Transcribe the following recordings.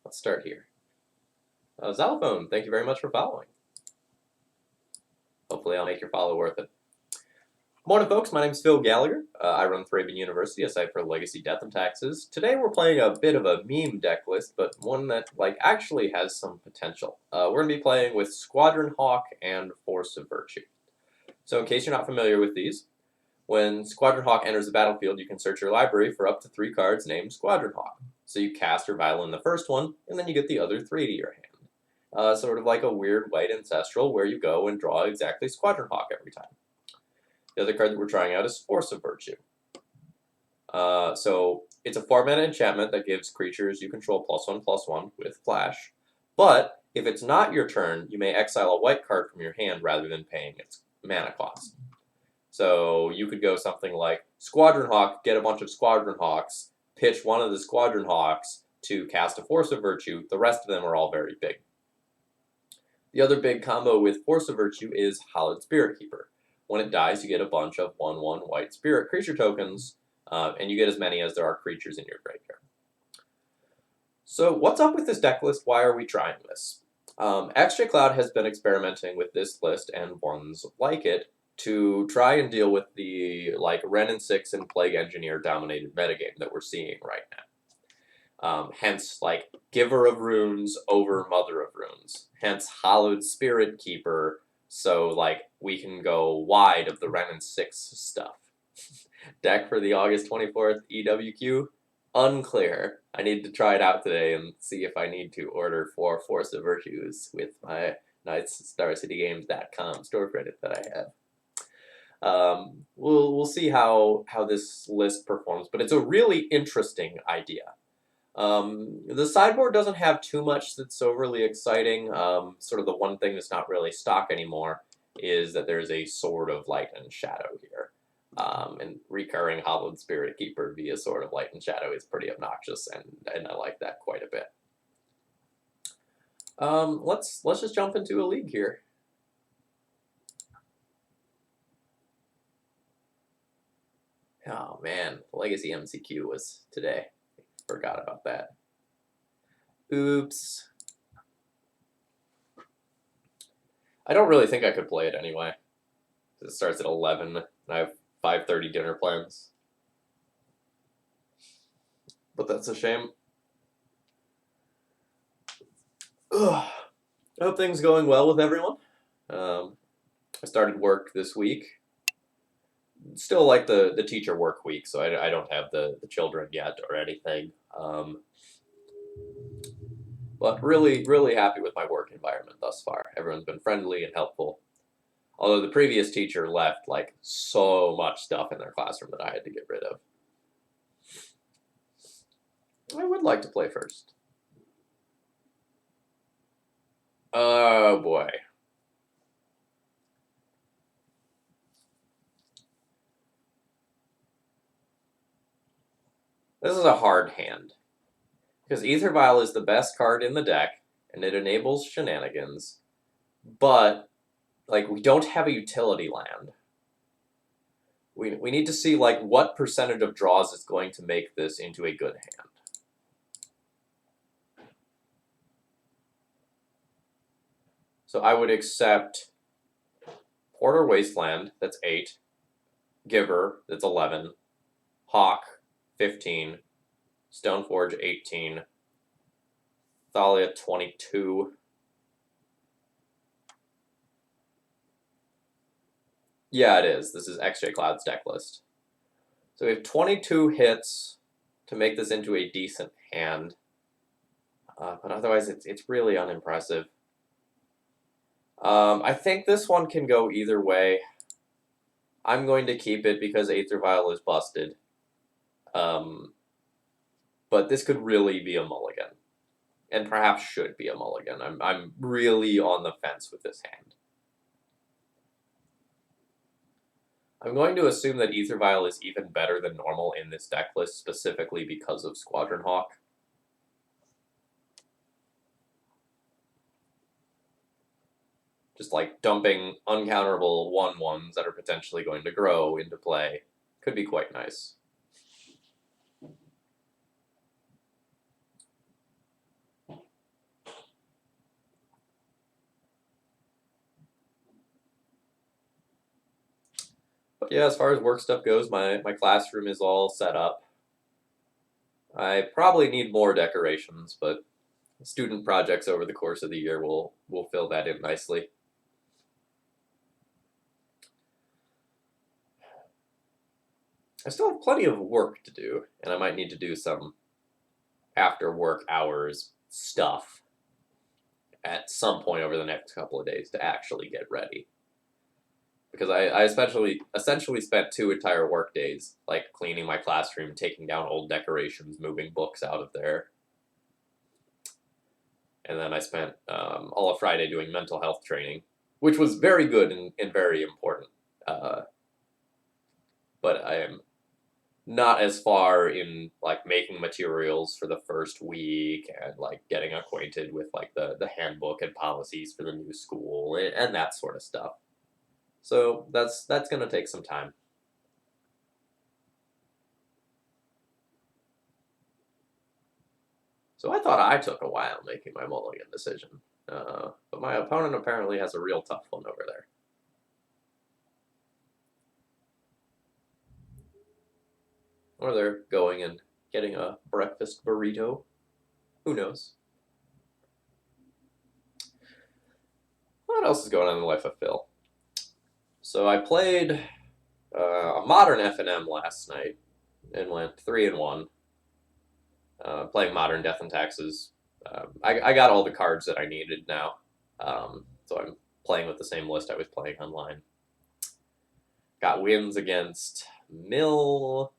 Let's start here. Xylophone, thank you very much for following. Hopefully I'll make your follow worth it. Morning, folks. My name's Phil Gallagher. I run ThrabenU University, a site for legacy death and taxes. Today we're playing a bit of a meme deck list, but one that actually has some potential. We're going to be playing with Squadron Hawk and Force of Virtue. So in case you're not familiar with these, when Squadron Hawk enters the battlefield, you can search your library for up to 3 cards named Squadron Hawk. So you cast or violin the first one, and then you get the other 3 to your hand. Sort of like a weird white ancestral where you go and draw exactly Squadron Hawk every time. The other card that we're trying out is Force of Virtue. So it's a 4-mana enchantment that gives creatures you control +1/+1 with flash. But if it's not your turn, you may exile a white card from your hand rather than paying its mana cost. So you could go something like Squadron Hawk, get a bunch of Squadron Hawks, pitch one of the Squadron Hawks to cast a Force of Virtue. The rest of them are all very big. The other big combo with Force of Virtue is Hallowed Spirit Keeper. When it dies, you get a bunch of 1/1 white spirit creature tokens, and you get as many as there are creatures in your graveyard. So what's up with this deck list? Why are we trying this? XJ Cloud has been experimenting with this list and ones like it to try and deal with the Wrenn and 6 and Plague Engineer dominated metagame that we're seeing right now. Hence, Giver of Runes over Mother of Runes. Hence, Hallowed Spirit Keeper. So, we can go wide of the Wrenn and 6 stuff. Deck for the August 24th EWQ? Unclear. I need to try it out today and see if I need to order 4 Force of Virtues with my nice StarCityGames.com store credit that I have. We'll see how this list performs, but it's a really interesting idea. The sideboard doesn't have too much that's overly exciting. Sort of the one thing that's not really stock anymore is that there's a Sword of Light and Shadow here. And recurring Hallowed Spirit Keeper via Sword of Light and Shadow is pretty obnoxious, and I like that quite a bit. Let's just jump into a league here. Oh man, Legacy MCQ was today. Forgot about that. Oops. I don't really think I could play it anyway. It starts at 11, and I have 5:30 dinner plans. But that's a shame. Ugh. I hope things are going well with everyone. I started work this week. Still like the teacher work week, so I don't have the children yet or anything. But really, really happy with my work environment thus far. Everyone's been friendly and helpful. Although the previous teacher left so much stuff in their classroom that I had to get rid of. I would like to play first. Oh boy. This is a hard hand. Because Aether Vial is the best card in the deck, and it enables shenanigans. But, we don't have a utility land. We need to see, what percentage of draws is going to make this into a good hand. So I would accept Porter Wasteland, that's 8. Giver, that's 11. Hawk, 15. Stoneforge, 18. Thalia, 22. Yeah, it is. This is XJ Cloud's deck list. So we have 22 hits to make this into a decent hand. But otherwise, it's really unimpressive. I think this one can go either way. I'm going to keep it because Aether Vial is busted. But this could really be a mulligan. And perhaps should be a mulligan. I'm really on the fence with this hand. I'm going to assume that Aether Vial is even better than normal in this deck list, specifically because of Squadron Hawk. Just dumping uncounterable 1/1s that are potentially going to grow into play could be quite nice. But yeah, as far as work stuff goes, my classroom is all set up. I probably need more decorations, but student projects over the course of the year will fill that in nicely. I still have plenty of work to do, and I might need to do some after work hours stuff at some point over the next couple of days to actually get ready. Because I essentially spent 2 entire work days like cleaning my classroom, taking down old decorations, moving books out of there. And then I spent all of Friday doing mental health training, which was very good and very important. But I am not as far in like making materials for the first week and like getting acquainted with like the handbook and policies for the new school and that sort of stuff. So that's gonna take some time. So I thought I took a while making my mulligan decision, but my opponent apparently has a real tough one over there. Or they're going and getting a breakfast burrito. Who knows? What else is going on in the life of Phil? So I played a modern F&M last night and went 3-1. Playing modern Death and Taxes. I got all the cards that I needed now, so I'm playing with the same list I was playing online. Got wins against Mill,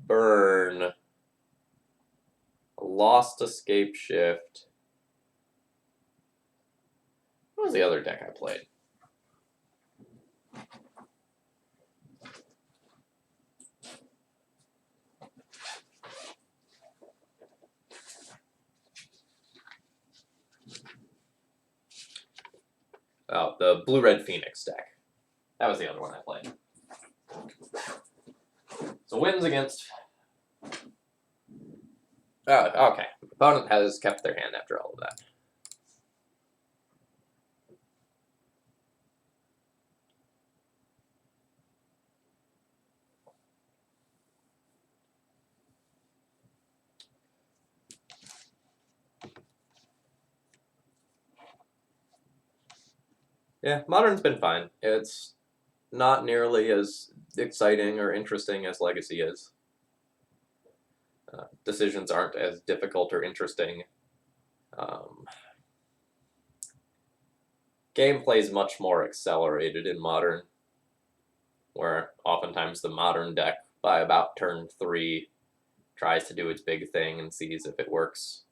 Burn, Lost Escape Shift. What was the other deck I played? Oh, the Blue-Red Phoenix deck. That was the other one I played. So wins against... Oh, okay. Opponent has kept their hand after all of that. Yeah, Modern's been fine. It's not nearly as exciting or interesting as Legacy is. Decisions aren't as difficult or interesting. Gameplay is much more accelerated in Modern, where oftentimes the Modern deck, by about turn 3, tries to do its big thing and sees if it works.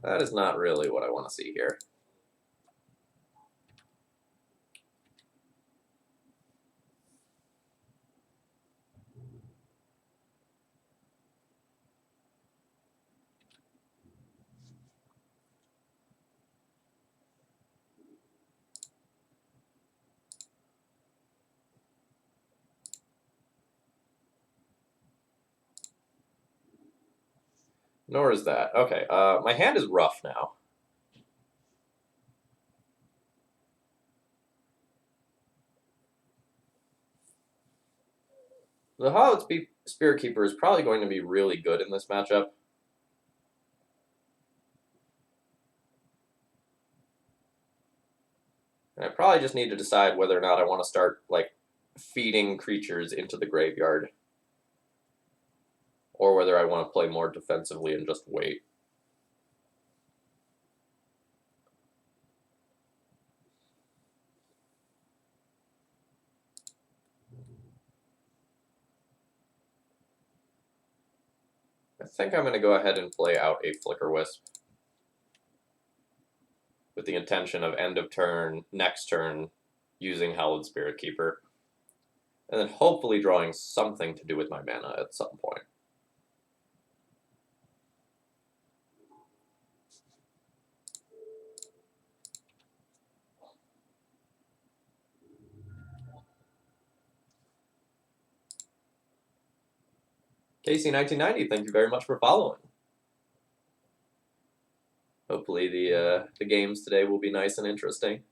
That is not really what I want to see here. Nor is that. Okay, my hand is rough now. The Hollowed Spirit Keeper is probably going to be really good in this matchup. And I probably just need to decide whether or not I want to start, like, feeding creatures into the graveyard. Or whether I want to play more defensively and just wait. I think I'm going to go ahead and play out a Flicker Wisp, with the intention of end of turn, next turn, using Hallowed Spirit Keeper. And then hopefully drawing something to do with my mana at some point. Casey1990, thank you very much for following. Hopefully the games today will be nice and interesting.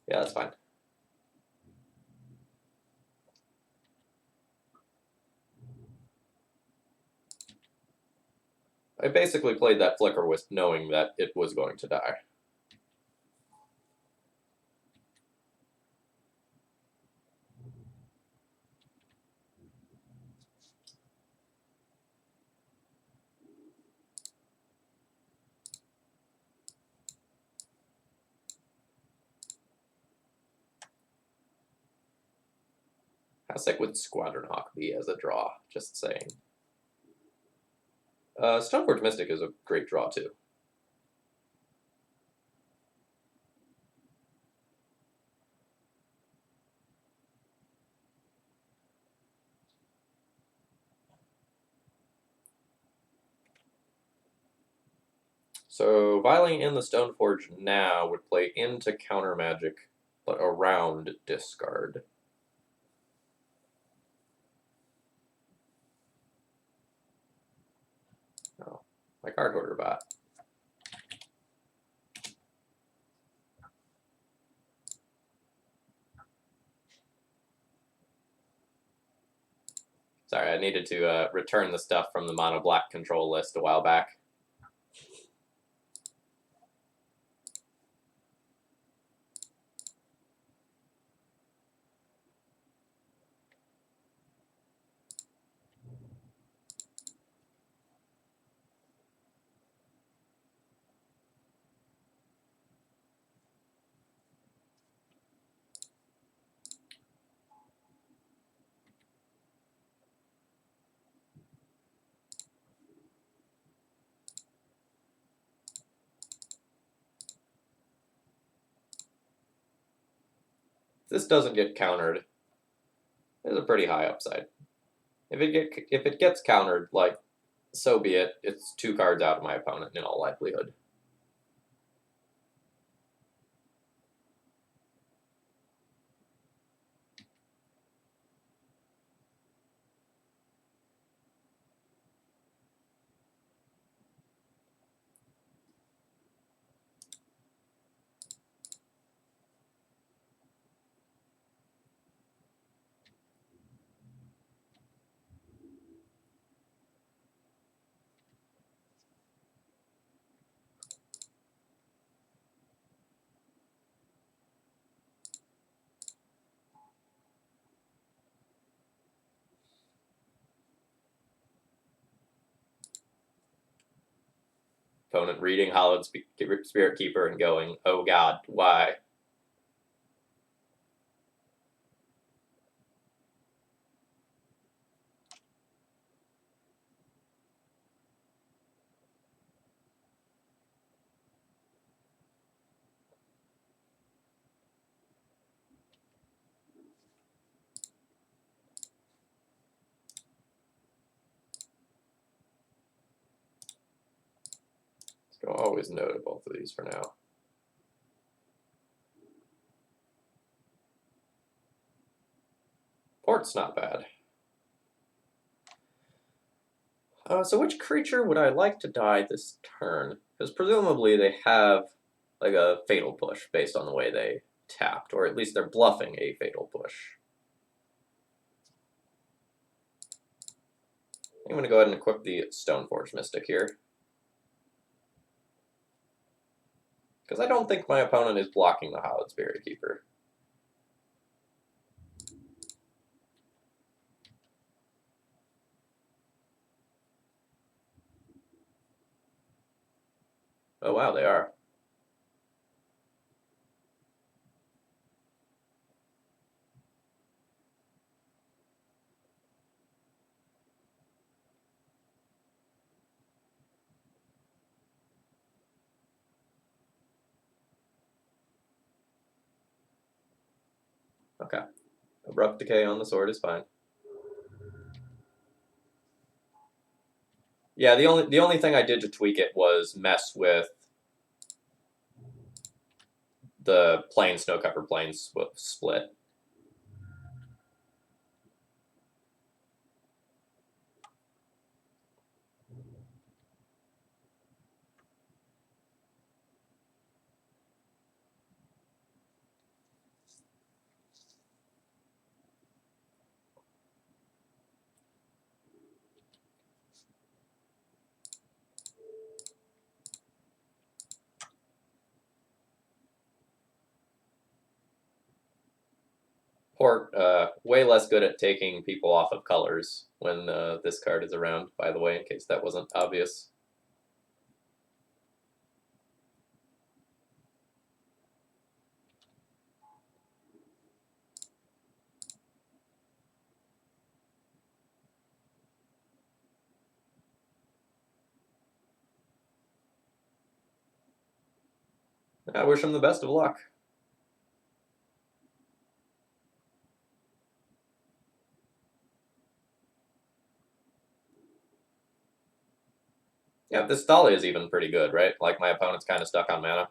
Yeah, that's fine. I basically played that Flicker Wisp knowing that it was going to die. How sick would Squadron Hawk be as a draw? Just saying. Stoneforge Mystic is a great draw, too. So, Viling in the Stoneforge now would play into Counter Magic, but around discard. Oh, my card hoarder bot. Sorry, I needed to return the stuff from the mono black control list a while back. If this doesn't get countered, there's a pretty high upside. If it gets countered, like, so be it. It's 2 cards out of my opponent in all likelihood. Opponent reading Hollowed Spirit Keeper and going, oh god, why? So I'll always no to both of these for now. Port's not bad. So which creature would I like to die this turn? Because presumably they have like a Fatal Push based on the way they tapped, or at least they're bluffing a Fatal Push. I'm going to go ahead and equip the Stoneforge Mystic here. Because I don't think my opponent is blocking the Hollowed Spirit Keeper. Oh wow, they are. Okay. Abrupt Decay on the sword is fine. Yeah, the only thing I did to tweak it was mess with the plain snow-covered plains split. Port, way less good at taking people off of colors when this card is around, by the way, in case that wasn't obvious. I wish him the best of luck. Yeah, this Thalia is even pretty good, right? Like, my opponent's kind of stuck on mana.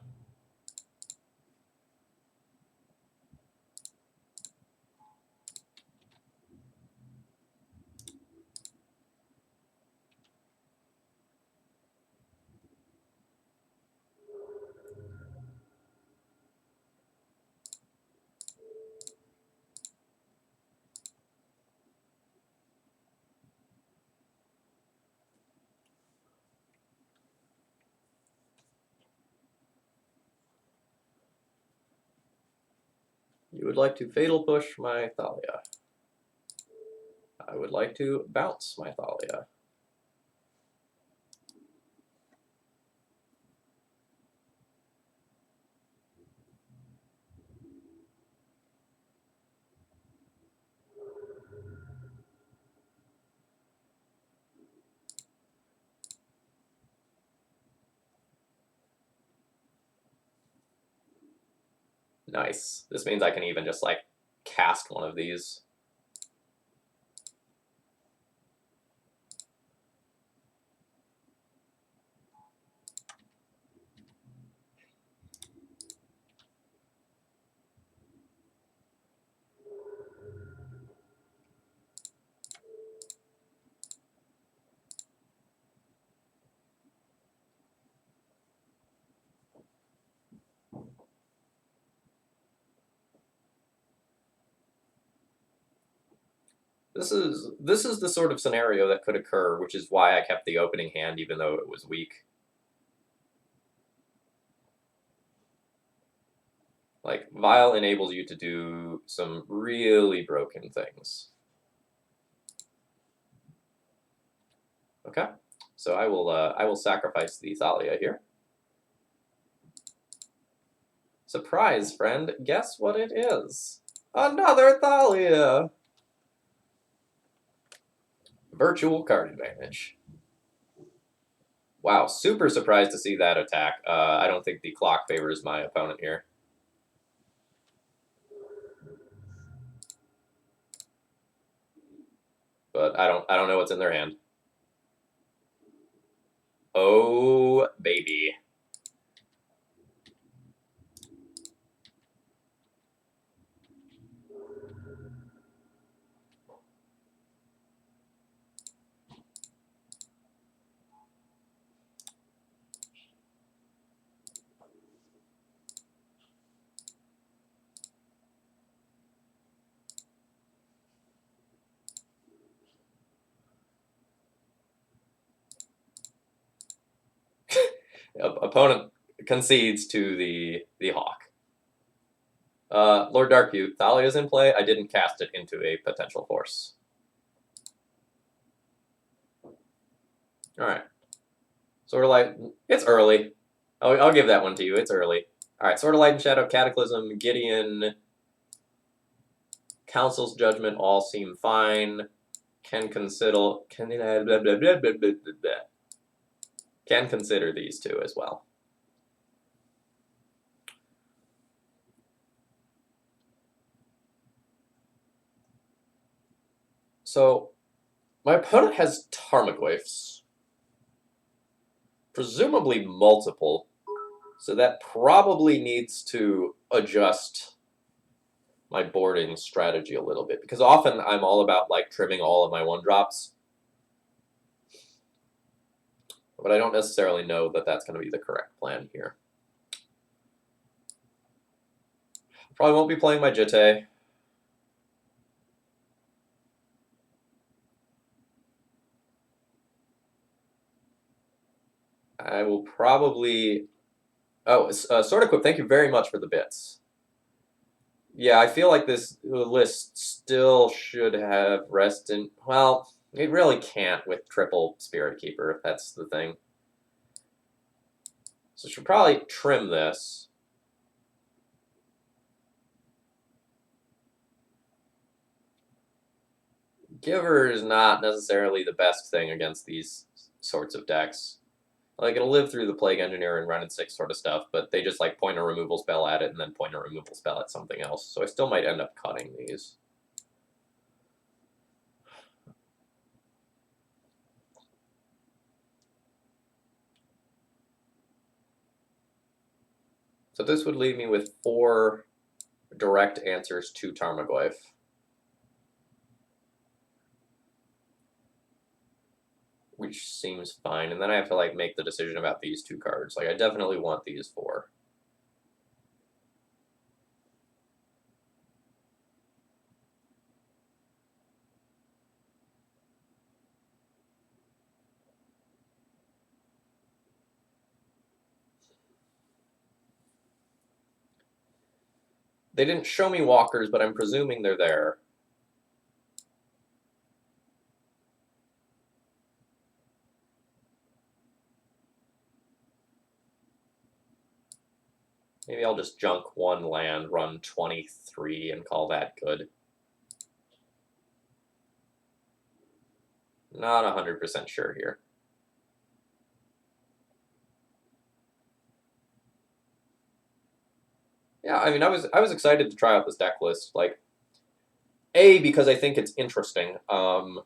You would like to Fatal Push my Thalia. I would like to bounce my Thalia. Nice. This means I can even just, like, cast one of these. This is the sort of scenario that could occur, which is why I kept the opening hand even though it was weak. Like, Vile enables you to do some really broken things. Okay, so I will sacrifice the Thalia here. Surprise, friend! Guess what it is? Another Thalia. Virtual card advantage. Wow, super surprised to see that attack. I don't think the clock favors my opponent here. But I don't know what's in their hand. Oh, baby. Opponent concedes to the Hawk. Lord Darkview, Thalia is in play. I didn't cast it into a potential force. All right. Sort of like, it's early. I'll give that one to you. It's early. All right. Sword of Light and Shadow, Cataclysm, Gideon, Council's Judgment all seem fine. Can consider these two as well. So, my opponent has Tarmogoyfs. Presumably multiple. So that probably needs to adjust my boarding strategy a little bit, because often I'm all about like trimming all of my 1-drops, but I don't necessarily know that that's going to be the correct plan here. Probably won't be playing my Jitte. I will probably... Oh, Sword Equip, thank you very much for the bits. Yeah, I feel like this list still should have rest in... Well, it really can't with triple Spirit Keeper, that's the thing. So I should probably trim this. Giver is not necessarily the best thing against these sorts of decks. Like, it'll live through the Plague Engineer and Run and 6 sort of stuff, but they just, like, point a removal spell at it and then point a removal spell at something else. So I still might end up cutting these. So this would leave me with 4 direct answers to Tarmogoyf. Which seems fine. And then I have to, like, make the decision about these 2 cards. Like, I definitely want these 4. They didn't show me walkers, but I'm presuming they're there. Maybe I'll just junk 1 land, run 23, and call that good. Not 100% sure here. Yeah, I mean, I was excited to try out this deck list. Like, A, because I think it's interesting. I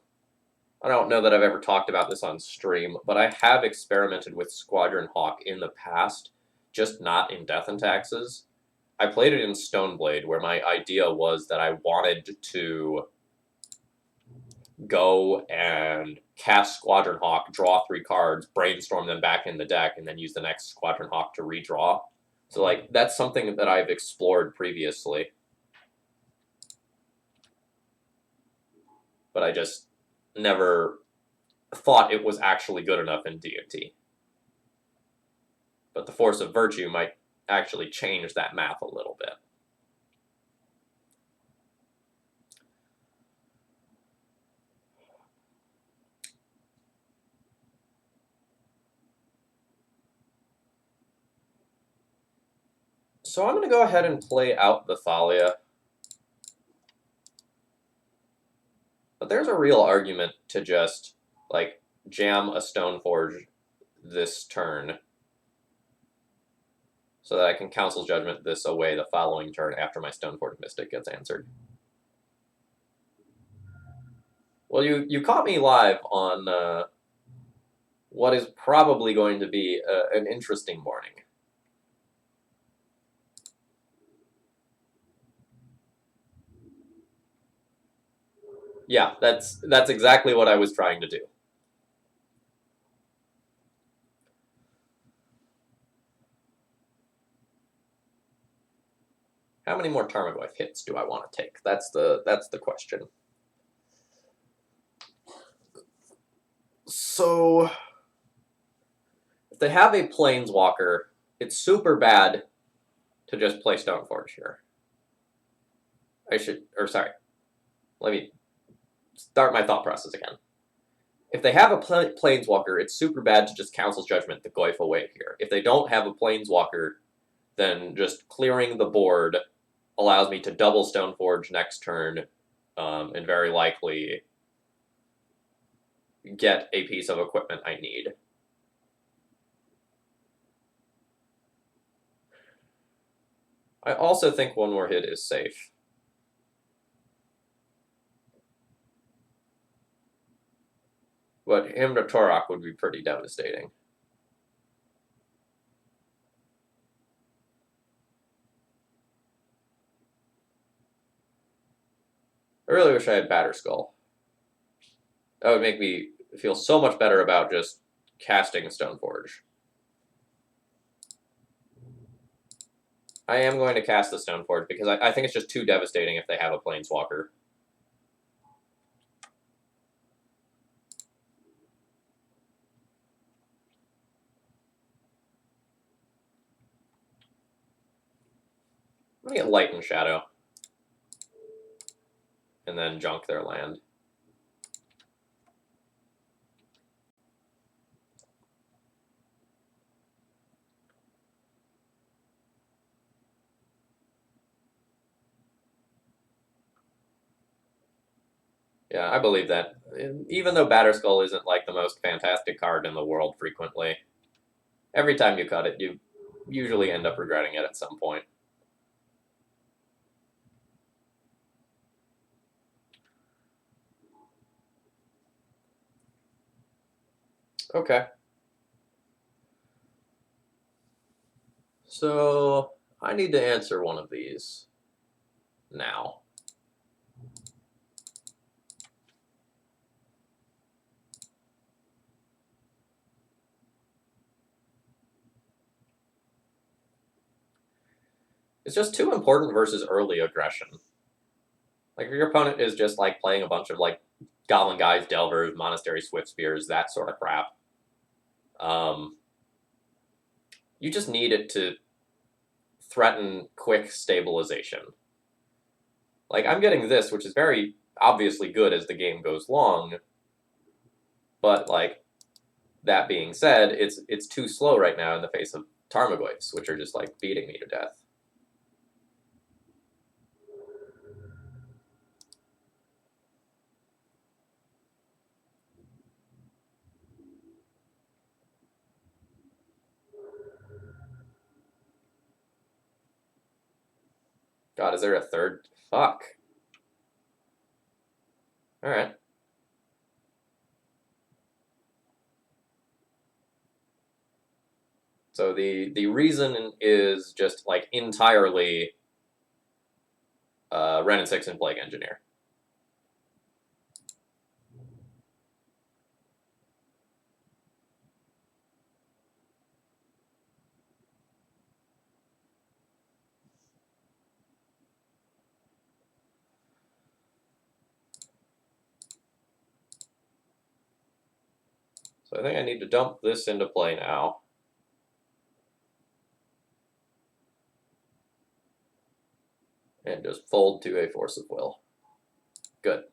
don't know that I've ever talked about this on stream, but I have experimented with Squadron Hawk in the past, just not in Death and Taxes. I played it in Stoneblade, where my idea was that I wanted to go and cast Squadron Hawk, draw 3 cards, brainstorm them back in the deck, and then use the next Squadron Hawk to redraw. So, like, that's something that I've explored previously. But I just never thought it was actually good enough in D&T. But the Force of Virtue might actually change that math a little bit. So I'm going to go ahead and play out the Thalia. But there's a real argument to just, like, jam a Stoneforge this turn so that I can Council's Judgment this away the following turn after my Stoneforge Mystic gets answered. Well, you caught me live on what is probably going to be an interesting morning. Yeah, that's exactly what I was trying to do. How many more Tarmogoyf hits do I want to take? That's the question. So, if they have a Planeswalker, it's super bad to just play Stoneforge here. Let me start my thought process again. If they have a Planeswalker, it's super bad to just Council's Judgment the Goyf away here. If they don't have a Planeswalker, then just clearing the board allows me to double Stoneforge next turn, and very likely get a piece of equipment I need. I also think 1 more hit is safe. But him to Torok would be pretty devastating. 'Cause, I really wish I had Batterskull. That would make me feel so much better about just casting Stoneforge. I am going to cast the Stoneforge because I think it's just too devastating if they have a Planeswalker. I'm going to get Light and Shadow. And then junk their land. Yeah, I believe that. Even though Batterskull isn't like the most fantastic card in the world frequently, every time you cut it, you usually end up regretting it at some point. Okay. So, I need to answer one of these now. It's just too important versus early aggression. Like, if your opponent is just, like, playing a bunch of, like, Goblin Guys, Delvers, Monastery Swiftspears, that sort of crap, you just need it to threaten quick stabilization. Like, I'm getting this, which is very obviously good as the game goes long, but, like, that being said, it's too slow right now in the face of Tarmogoyfs, which are just, like, beating me to death. God, is there a third? Fuck. Alright. So the reason is just, like, entirely Ren and 6 and Plague Engineer. So I think I need to dump this into play now. And just fold to a Force of Will. Good.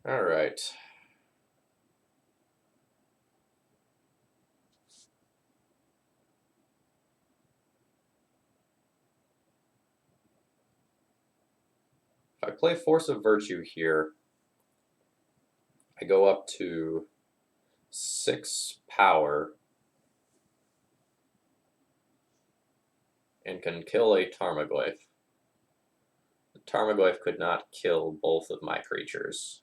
Alright. If I play Force of Virtue here, I go up to 6 power and can kill a Tarmogoyf. The Tarmogoyf could not kill both of my creatures.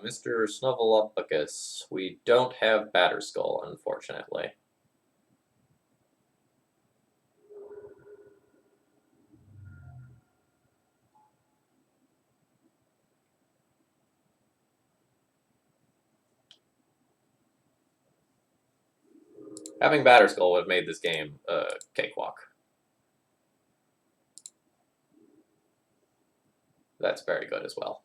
Mr. Snuffleupagus, we don't have Batterskull, unfortunately. Having Batterskull would have made this game a cakewalk. That's very good as well.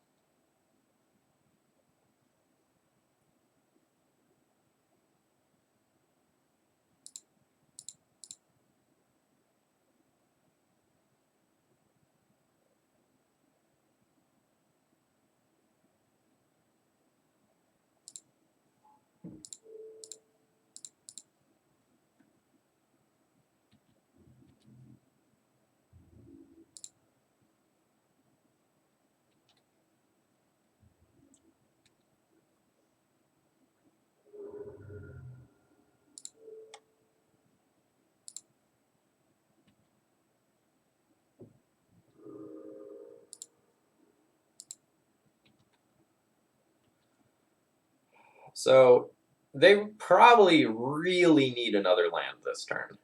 So they probably really need another land this turn.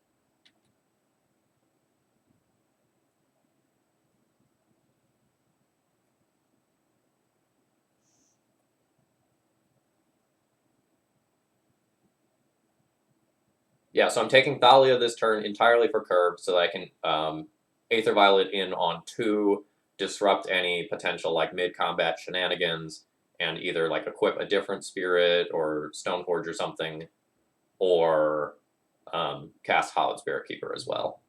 Yeah, so I'm taking Thalia this turn entirely for curve so that I can Aether Violet in on 2, disrupt any potential like mid-combat shenanigans, and either like equip a different spirit or Stoneforge or something, or cast Hallowed Spirit Keeper as well.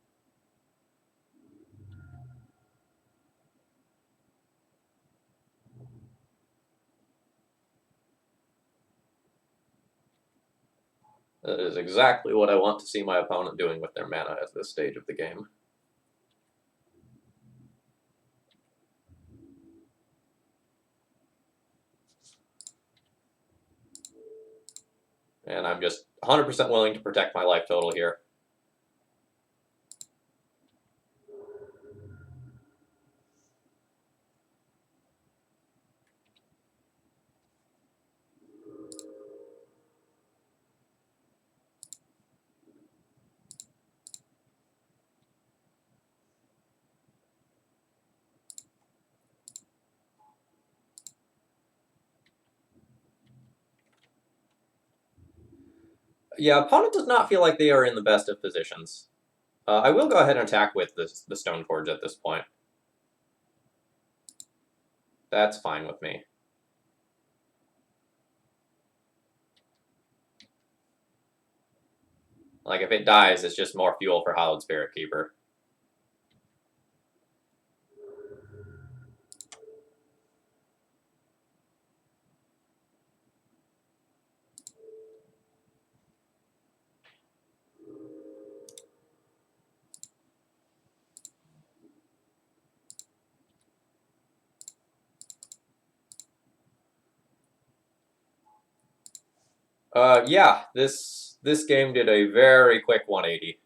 That is exactly what I want to see my opponent doing with their mana at this stage of the game. And I'm just 100% willing to protect my life total here. Yeah, opponent does not feel like they are in the best of positions. I will go ahead and attack with the Stoneforge at this point. That's fine with me. Like, if it dies, it's just more fuel for Hallowed Spirit Keeper. Yeah, this game did a very quick 180.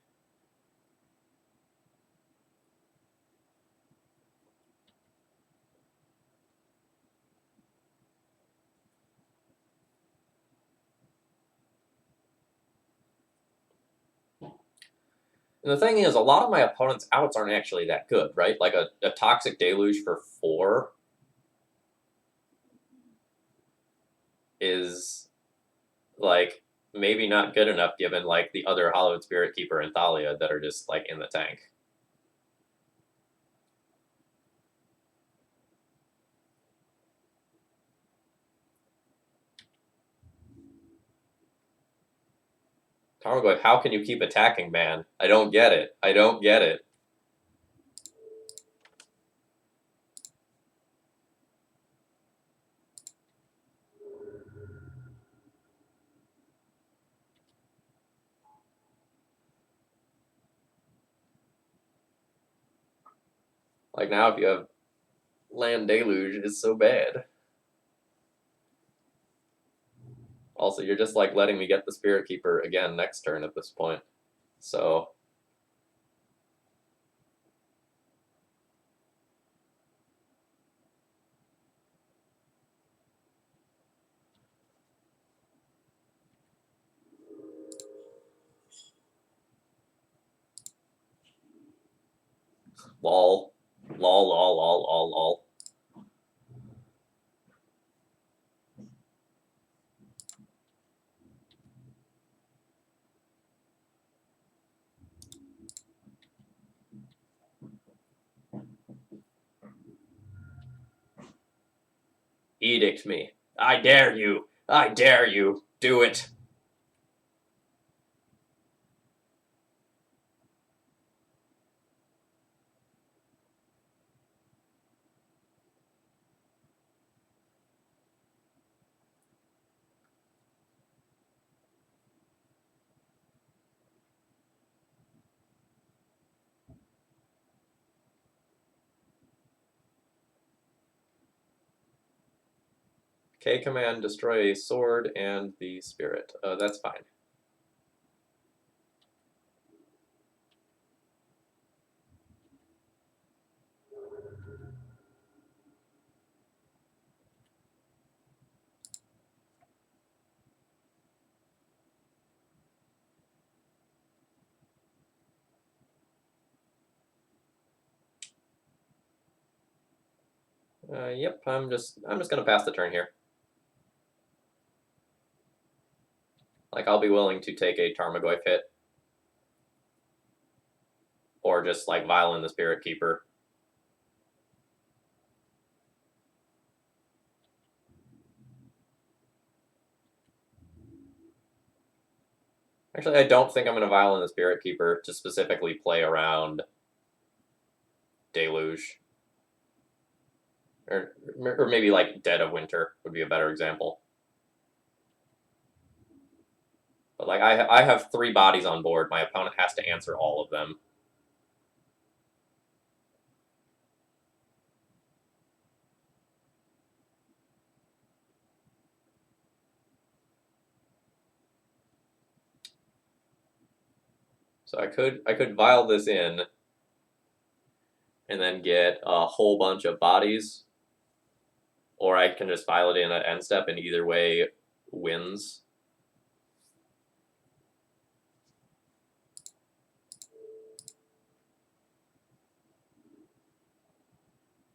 And the thing is, a lot of my opponent's outs aren't actually that good, right? Like a Toxic Deluge for 4 is like maybe not good enough given like the other Hallowed Spirit Keeper and Thalia that are just like in the tank. Tarmogoyf, how can you keep attacking, man? I don't get it. I don't get it. Like now, if you have Land Deluge, it's so bad. Also, you're just like letting me get the Spirit Keeper again next turn at this point. So lol, lol, lol, lol, lol, lol. Edict me. I dare you. I dare you. Do it. K command, destroy a sword and the spirit. That's fine. Yep, I'm just gonna pass the turn here. Like, I'll be willing to take a Tarmogoyf hit. Or just, like, Violin the Spirit Keeper. Actually, I don't think I'm going to Violin the Spirit Keeper to specifically play around Deluge. Or maybe, like, Dead of Winter would be a better example. But, like, I have 3 bodies on board. My opponent has to answer all of them. So I could Vial this in and then get a whole bunch of bodies. Or I can just Vial it in at end step, and either way wins.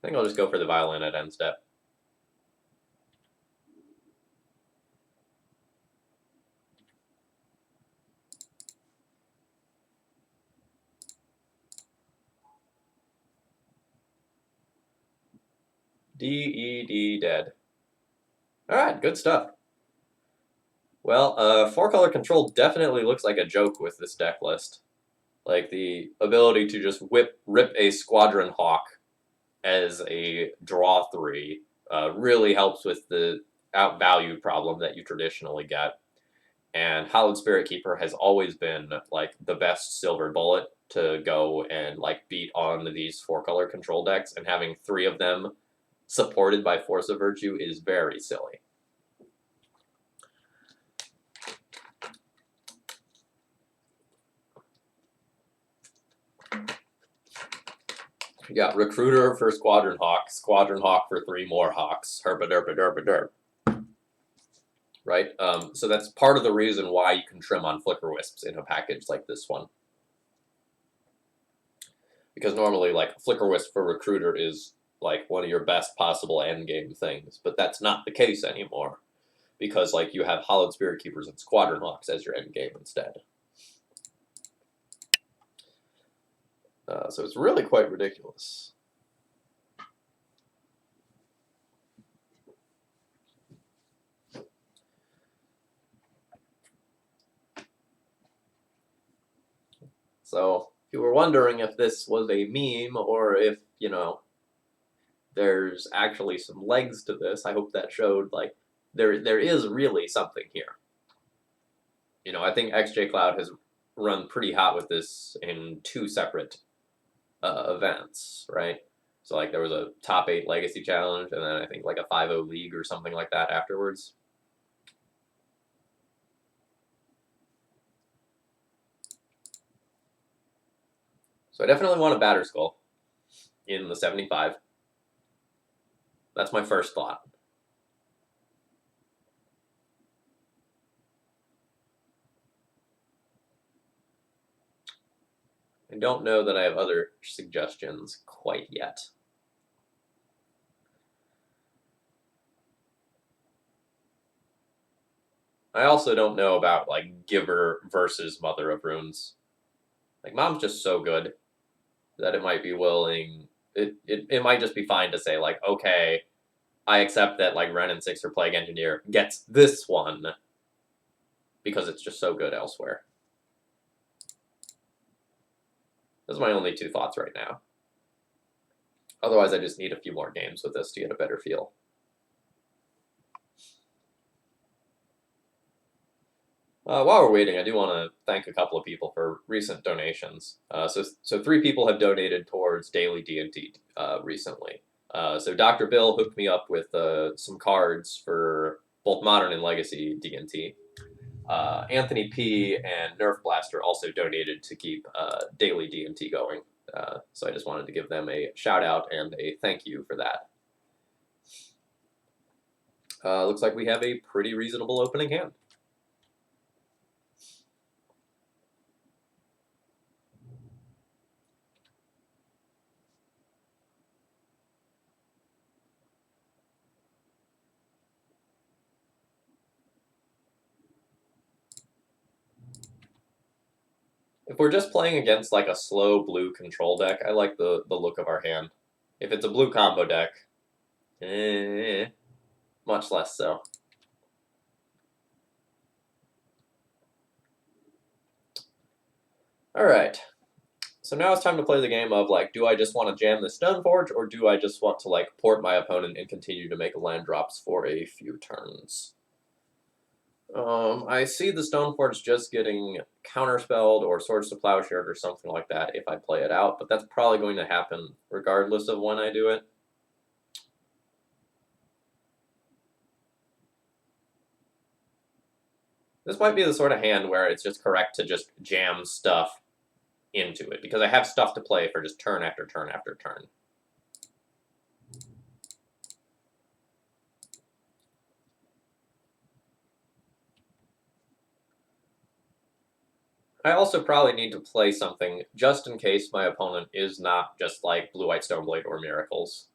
I think I'll just go for the Violin at end step. D-E-D dead. Alright, good stuff. Well, 4-color control definitely looks like a joke with this deck list. Like, the ability to just rip a Squadron Hawk as a draw 3 really helps with the outvalued problem that you traditionally get. And Hallowed Spirit Keeper has always been, like, the best silver bullet to go and, like, beat on these 4-color control decks, and having 3 of them supported by Force of Virtue is very silly. Yeah, Recruiter for Squadron Hawk for 3 more Hawks, herpa derpa derpa derp. Right? So that's part of the reason why you can trim on Flicker Wisps in a package like this one. Because normally, like, Flicker Wisp for Recruiter is, like, one of your best possible endgame things, but that's not the case anymore. Because, like, you have Hallowed Spirit Keepers and Squadron Hawks as your endgame instead. So it's really quite ridiculous. So if you were wondering if this was a meme or if, you know, there's actually some legs to this, I hope that showed, like, there is really something here. You know, I think XJ Cloud has run pretty hot with this in 2 separate events, right? So, like, there was a top 8 Legacy Challenge, and then I think, like, a 5-0 League or something like that afterwards. So I definitely want a Batterskull in the 75. That's my first thought. I don't know that I have other suggestions quite yet. I also don't know about, like, Giver versus Mother of Runes. Like, Mom's just so good that it might be willing... It might just be fine to say, like, okay, I accept that, like, Ren and Sixer Plague Engineer gets this one because it's just so good elsewhere. Those are my only 2 thoughts right now. Otherwise, I just need a few more games with this to get a better feel. While we're waiting, I do want to thank a couple of people for recent donations. So 3 people have donated towards daily D&D recently. So Dr. Bill hooked me up with some cards for both Modern and Legacy D&T. Anthony P. and Nerf Blaster also donated to keep daily D&T going. So I just wanted to give them a shout out and a thank you for that. Looks like we have a pretty reasonable opening hand. If we're just playing against like a slow blue control deck, I like the look of our hand. If it's a blue combo deck, much less so. Alright. So now it's time to play the game of, like, do I just want to jam the Stoneforge, or do I just want to, like, port my opponent and continue to make land drops for a few turns? I see the Stoneforge just getting counterspelled or Swords to Plowshare or something like that if I play it out, but that's probably going to happen regardless of when I do it. This might be the sort of hand where it's just correct to just jam stuff into it, because I have stuff to play for just turn after turn after turn. I also probably need to play something just in case my opponent is not just like Blue-White Stoneblade or Miracles.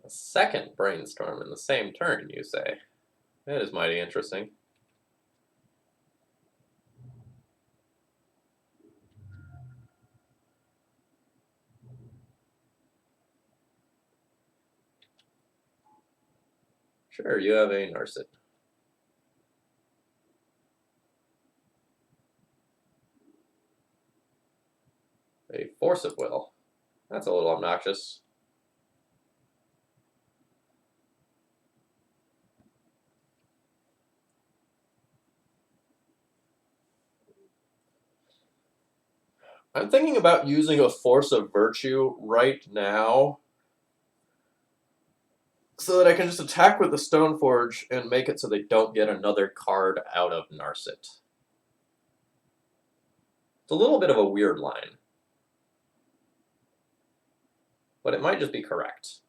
A second Brainstorm in the same turn, you say? That is mighty interesting. Sure, you have a Narset. A Force of Will. That's a little obnoxious. I'm thinking about using a Force of Virtue right now so that I can just attack with the Stoneforge and make it so they don't get another card out of Narset. It's a little bit of a weird line, but it might just be correct.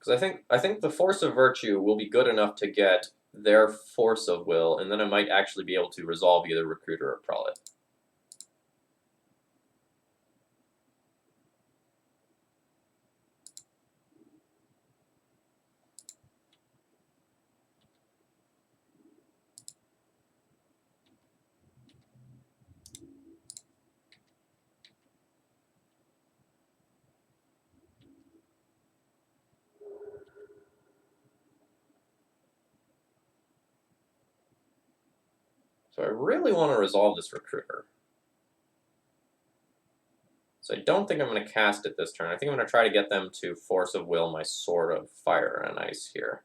Because I think the Force of Virtue will be good enough to get their Force of Will, and then I might actually be able to resolve either Recruiter or Prolate. So I really want to resolve this Recruiter. So I don't think I'm going to cast it this turn. I think I'm going to try to get them to Force of Will my Sword of Fire and Ice here.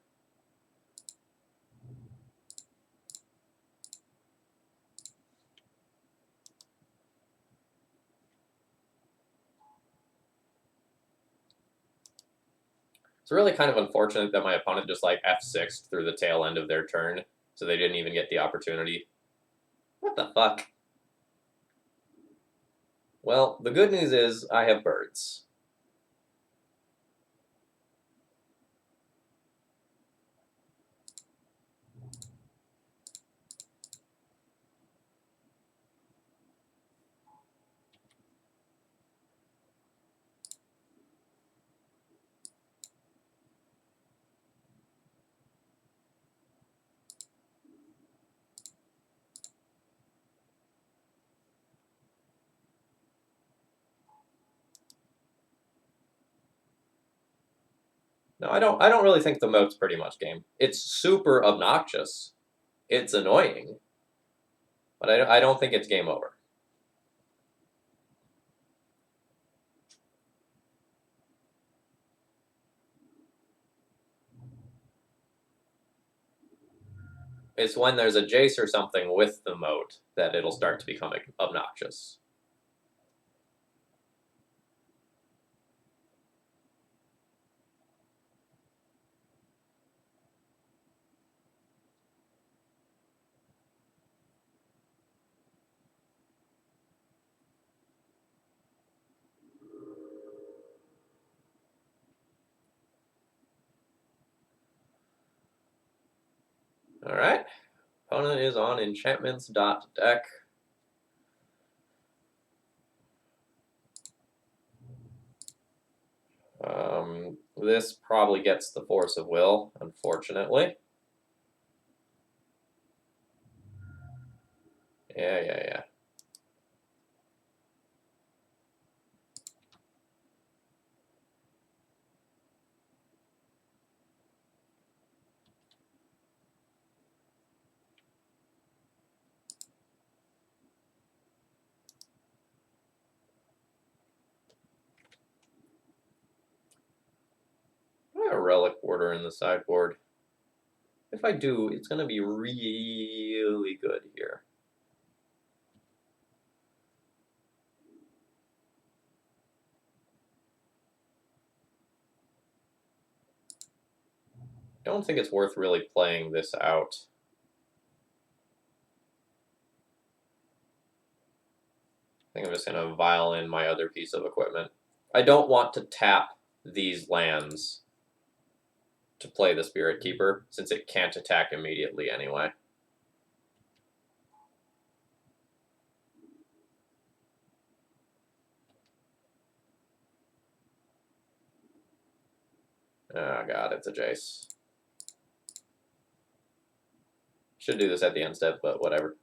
It's really kind of unfortunate that my opponent just like F6'd through the tail end of their turn, so they didn't even get the opportunity. What the fuck? Well, the good news is I have birds. No, I don't really think the moat's pretty much game. It's super obnoxious. It's annoying. But I don't think it's game over. It's when there's a Jace or something with the moat that it'll start to become obnoxious. Alright. Opponent is on enchantments.deck. This probably gets the Force of Will, unfortunately. Yeah. I have a Relic Border in the sideboard. If I do, it's going to be really good here. I don't think it's worth really playing this out. I think I'm just going to vial in my other piece of equipment. I don't want to tap these lands to play the Spirit Keeper, since it can't attack immediately anyway. Oh god, it's a Jace. Should do this at the end step, but whatever.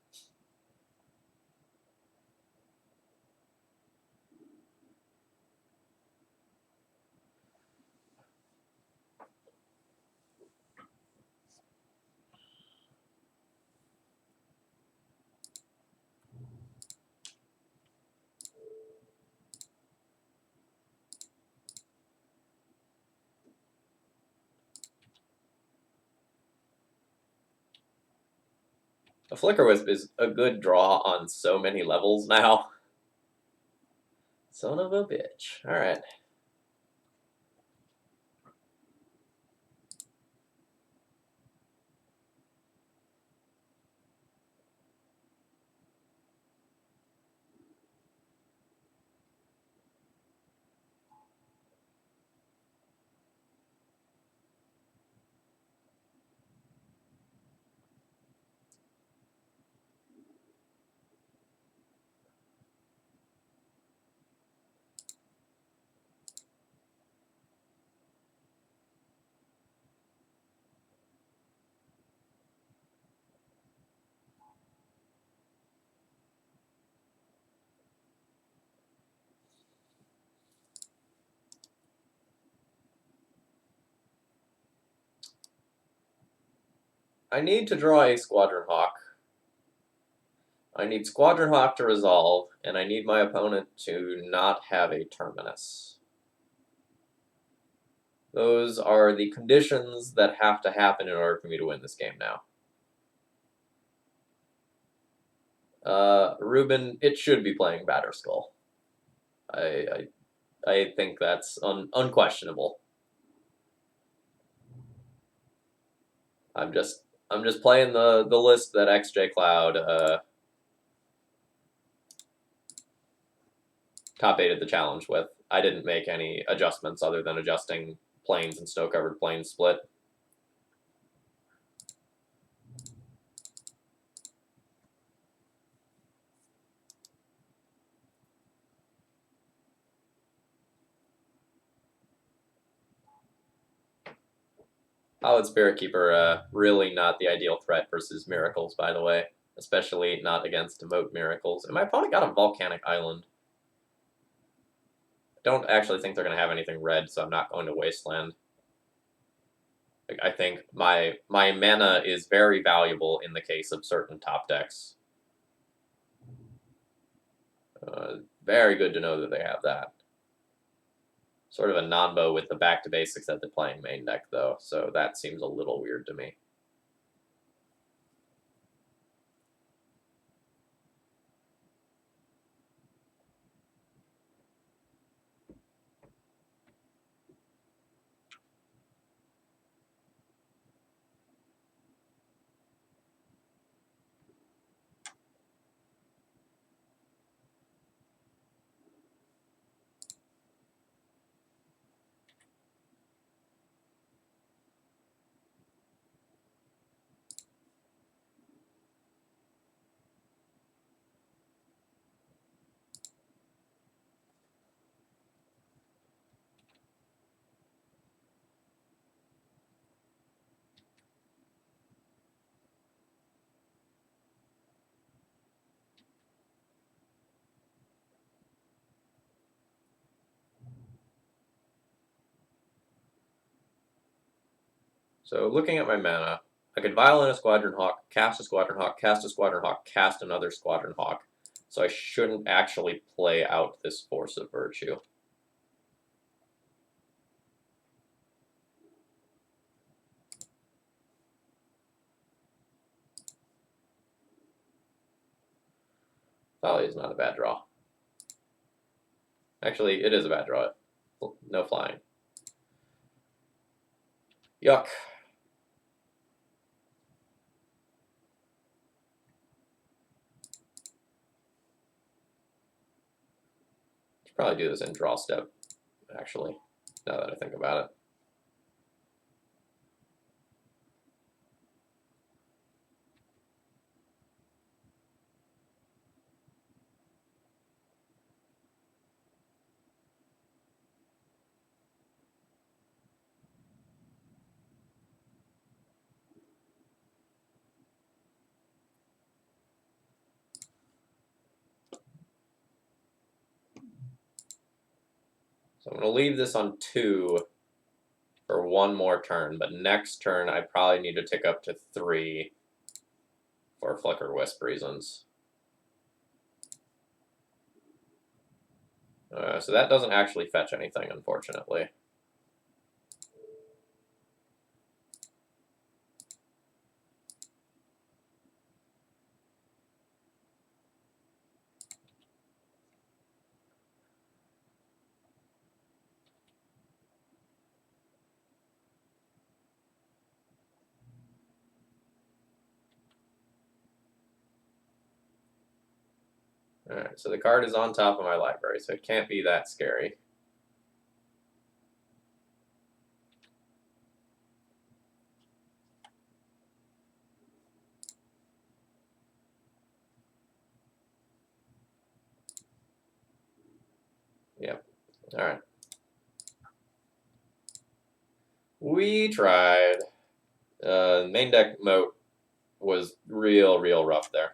A Flicker Wisp is a good draw on so many levels now. Son of a bitch. Alright. I need to draw a Squadron Hawk. I need Squadron Hawk to resolve, and I need my opponent to not have a Terminus. Those are the conditions that have to happen in order for me to win this game now. Ruben, it should be playing Batterskull. I think that's unquestionable. I'm just playing the list that XJ Cloud top 8'd the challenge with. I didn't make any adjustments other than adjusting planes and snow-covered planes split. Pallid Spirit Keeper, really not the ideal threat versus Miracles, by the way. Especially not against Demote Miracles. And my opponent got a Volcanic Island. I don't actually think they're going to have anything red, so I'm not going to Wasteland. I think my mana is very valuable in the case of certain top decks. Very good to know that they have that. Sort of a non-bow with the back to basics that they're playing main deck, though, so that seems a little weird to me. So looking at my mana, I could Violin a Squadron Hawk, cast a Squadron Hawk, cast a Squadron Hawk, cast another Squadron Hawk. So I shouldn't actually play out this Force of Virtue. Folly is not a bad draw. Actually, it is a bad draw. No flying. Yuck. Should probably do this in draw step, actually, now that I think about it. So I'm going to leave this on 2 for one more turn, but next turn I probably need to tick up to 3 for Flicker Wisp reasons. So that doesn't actually fetch anything, unfortunately. Alright, so the card is on top of my library, so it can't be that scary. Yep. Alright. We tried. Main deck moat was real rough there.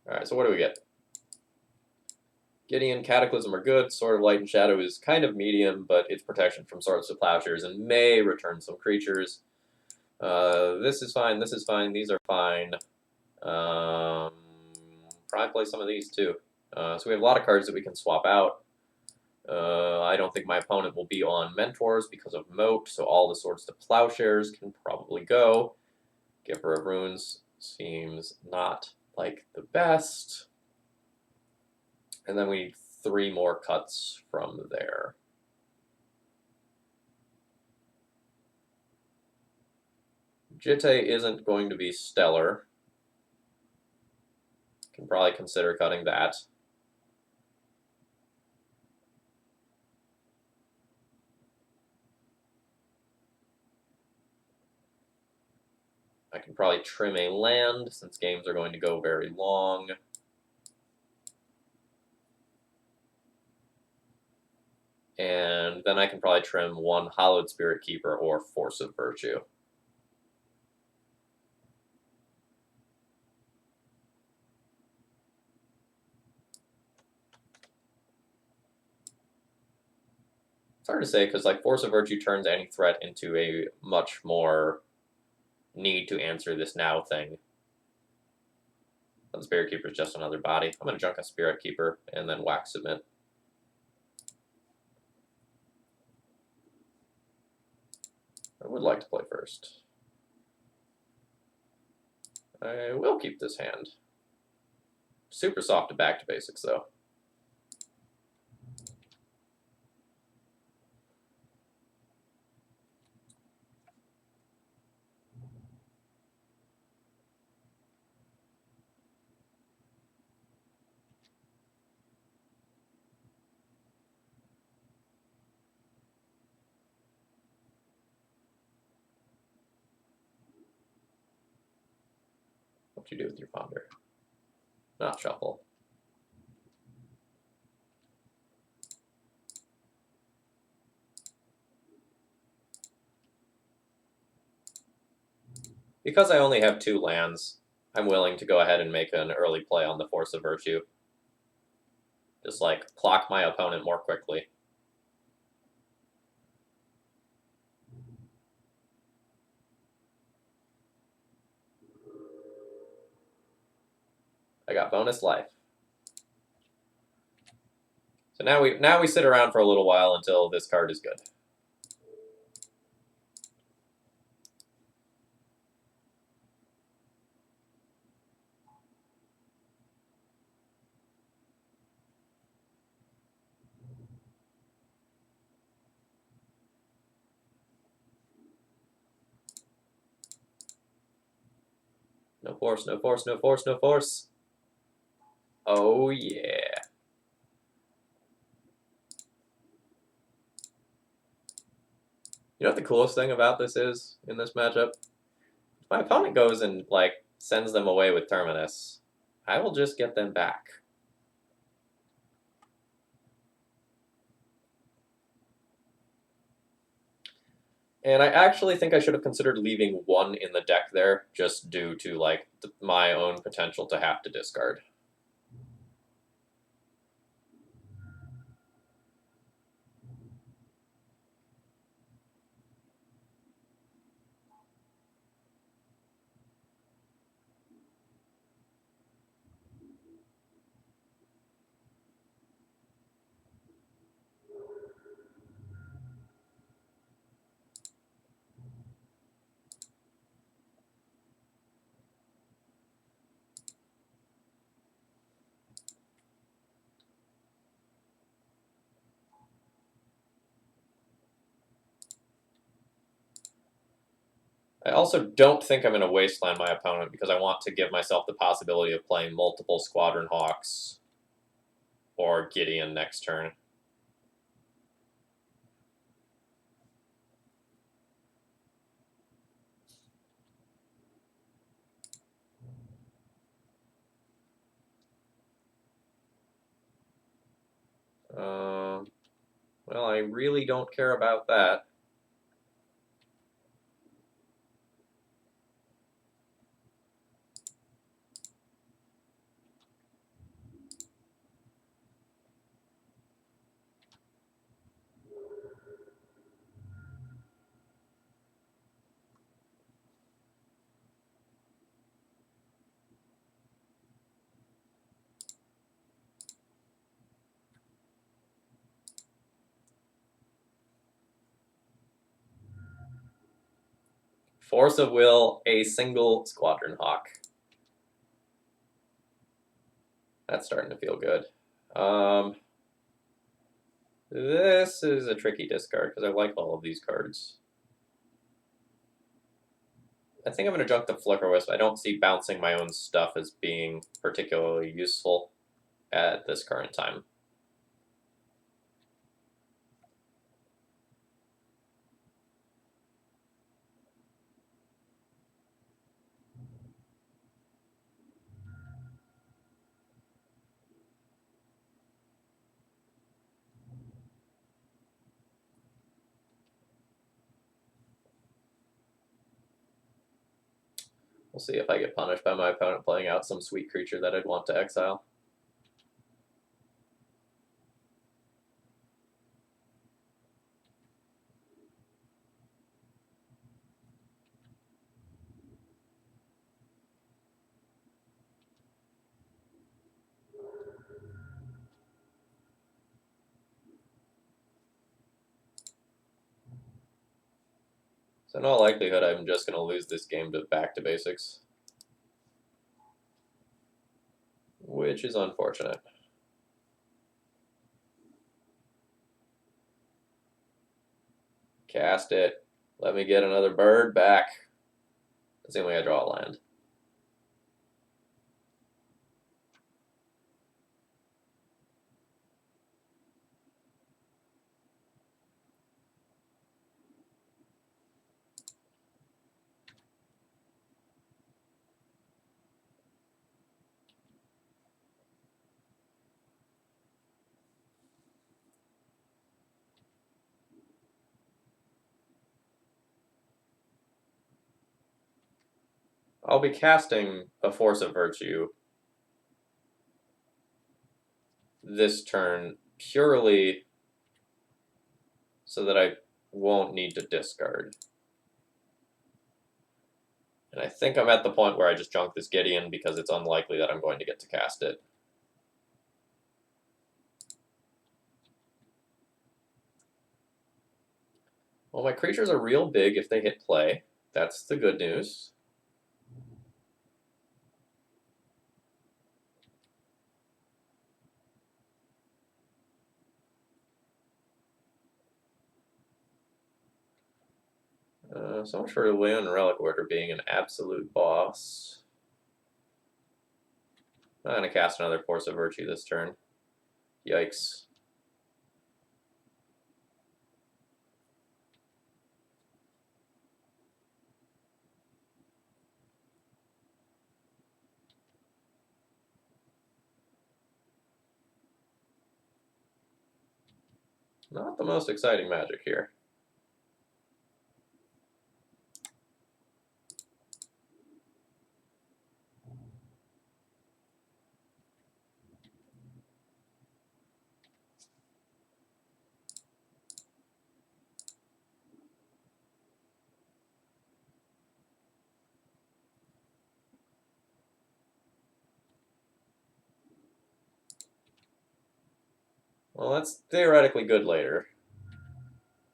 Alright, so what do we get? Gideon, Cataclysm are good. Sword of Light and Shadow is kind of medium, but it's protection from Swords to Plowshares and may return some creatures. This is fine, this is fine, these are fine. Probably play some of these too. So we have a lot of cards that we can swap out. I don't think my opponent will be on Mentors because of Moat, so all the Swords to Plowshares can probably go. Giver of Runes seems not like the best. And then we need 3 more cuts from there. Jitte isn't going to be stellar. Can probably consider cutting that. I can probably trim a land since games are going to go very long. And then I can probably trim 1 Hallowed Spirit Keeper or Force of Virtue. It's hard to say because like Force of Virtue turns any threat into a much more need to answer this now thing. But the Spirit Keeper is just another body. I'm going to junk a Spirit Keeper and then whack submit. I would like to play first. I will keep this hand. Super soft to back to basics though. What you do with your ponder? Not shuffle. Because I only have 2 lands, I'm willing to go ahead and make an early play on the Force of Virtue. Just like clock my opponent more quickly. I got bonus life. So now we sit around for a little while until this card is good. No force, no force, no force, no force. Oh yeah. You know what the coolest thing about this is in this matchup? If my opponent goes and like sends them away with Terminus, I will just get them back. And I actually think I should have considered leaving one in the deck there, just due to like my own potential to have to discard. I also don't think I'm going to wasteland my opponent because I want to give myself the possibility of playing multiple Squadron Hawks or Gideon next turn. Well, I really don't care about that. Force of will, a single Squadron Hawk. That's starting to feel good. This is a tricky discard because I like all of these cards. I think I'm going to junk the Flicker Wisp. I don't see bouncing my own stuff as being particularly useful at this current time. We'll see if I get punished by my opponent playing out some sweet creature that I'd want to exile. So in all likelihood, I'm just going to lose this game to back to basics, which is unfortunate. Cast it. Let me get another bird back. Assuming I draw a land. I'll be casting a Force of Virtue this turn purely so that I won't need to discard. And I think I'm at the point where I just junk this Gideon because it's unlikely that I'm going to get to cast it. Well, my creatures are real big if they hit play. That's the good news. So much for Leon Relic Order being an absolute boss. I'm going to cast another Force of Virtue this turn. Yikes. Not the most exciting magic here. Well, that's theoretically good later.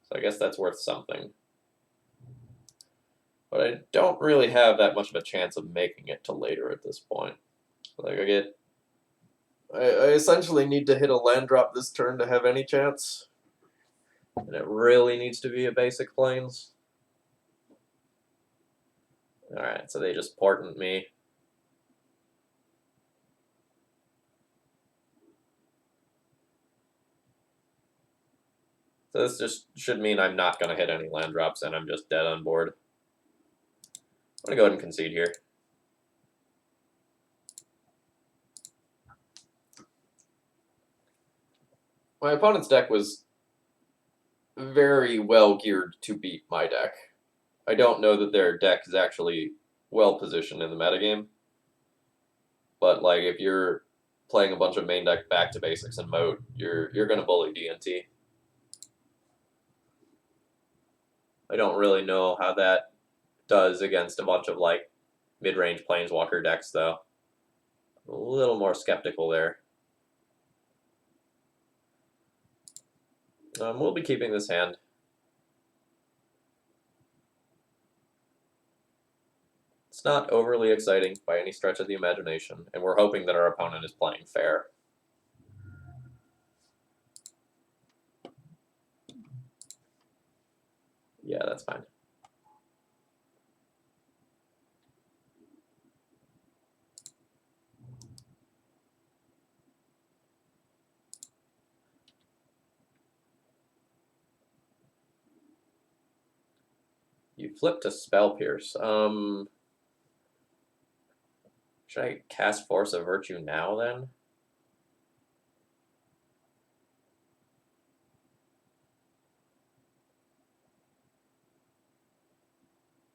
So I guess that's worth something. But I don't really have that much of a chance of making it to later at this point. Like I essentially need to hit a land drop this turn to have any chance. And it really needs to be a basic plains. Alright, so they just portent me. So this just should mean I'm not going to hit any land drops and I'm just dead on board. I'm going to go ahead and concede here. My opponent's deck was very well geared to beat my deck. I don't know that their deck is actually well positioned in the metagame. But like if you're playing a bunch of main deck back to basics and moat, you're gonna bully DNT. I don't really know how that does against a bunch of like mid-range planeswalker decks though. A little more skeptical there. We'll be keeping this hand. It's not overly exciting by any stretch of the imagination, and we're hoping that our opponent is playing fair. Yeah, that's fine. You flip to Spell Pierce. Should I cast Force of Virtue now then?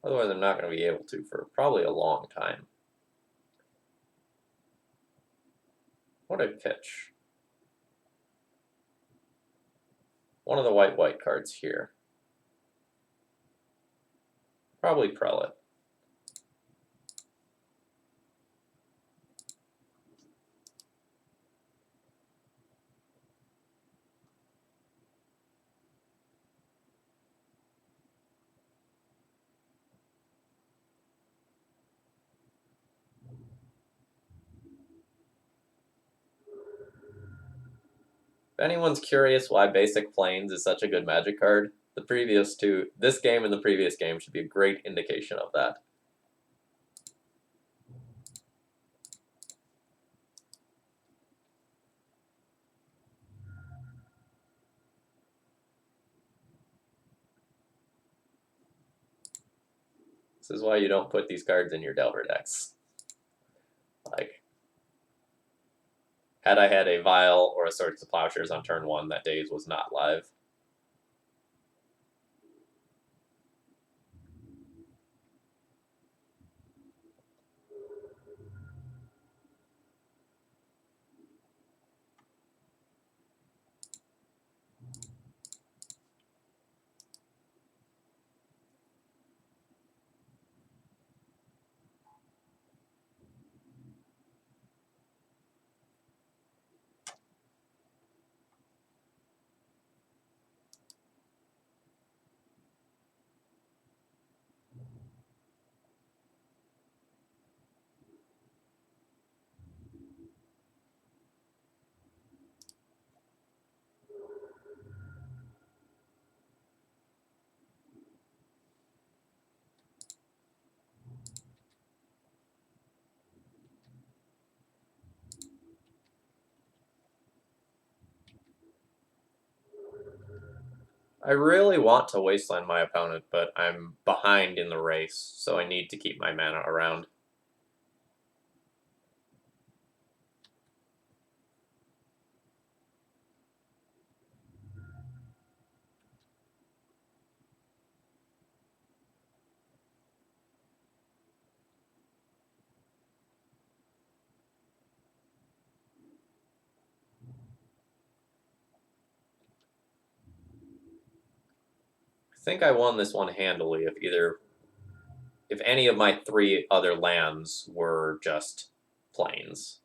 Otherwise, I'm not going to be able to for probably a long time. What would I pitch? One of the white cards here. Probably Prelate. If anyone's curious why Basic Plains is such a good Magic card, this game and the previous game should be a great indication of that. This is why you don't put these cards in your Delver decks. Like, had I had a Vial or a Swords to Plowshares on turn 1, that Daze was not live. I really want to wasteland my opponent, but I'm behind in the race, so I need to keep my mana around. I think I won this one handily if any of my 3 other lands were just plains.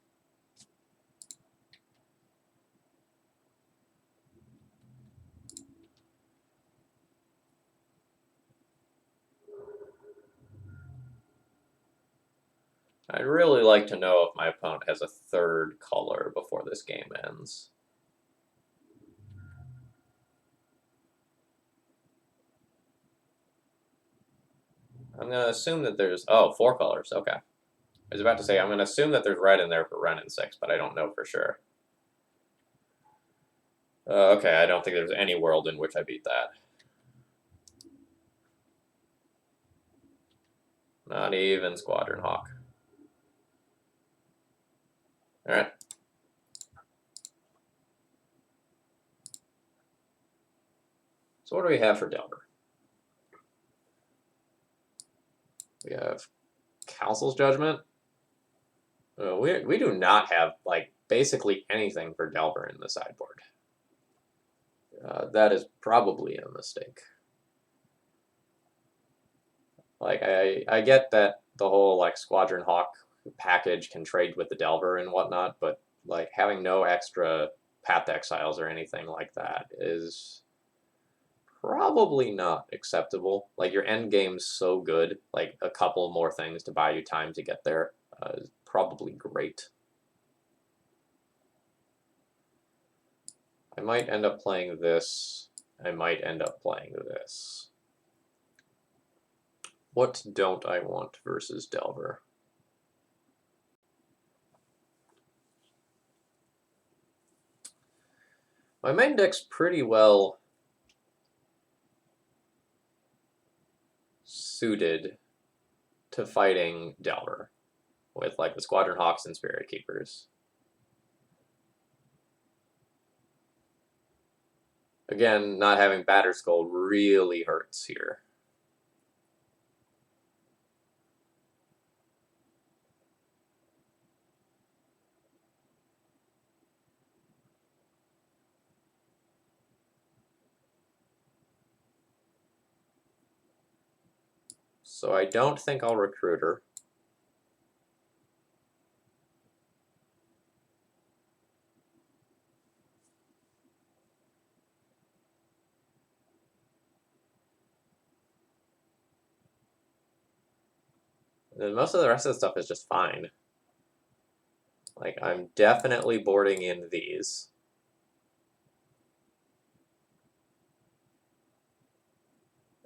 I'd really like to know if my opponent has a 3rd color before this game ends. I'm going to assume that there's... Oh, 4 colors. Okay. I was about to say, I'm going to assume that there's red in there for Wrenn and 6, but I don't know for sure. Okay, I don't think there's any world in which I beat that. Not even Squadron Hawk. Alright. So what do we have for Delver? We have Council's Judgment. We do not have, like, basically anything for Delver in the sideboard. That is probably a mistake. Like, I get that the whole, like, Squadron Hawk package can trade with the Delver and whatnot, but, like, having no extra Path Exiles or anything like that is probably not acceptable. Like, your end game's so good, like, a couple more things to buy you time to get there is probably great. I might end up playing this. I might end up playing this. What don't I want versus Delver? My main deck's pretty well suited to fighting Delver with, like, the Squadron Hawks and Spirit Keepers. Again, not having Batterskull really hurts here. So I don't think I'll recruit her. And then most of the rest of the stuff is just fine. Like, I'm definitely boarding in these.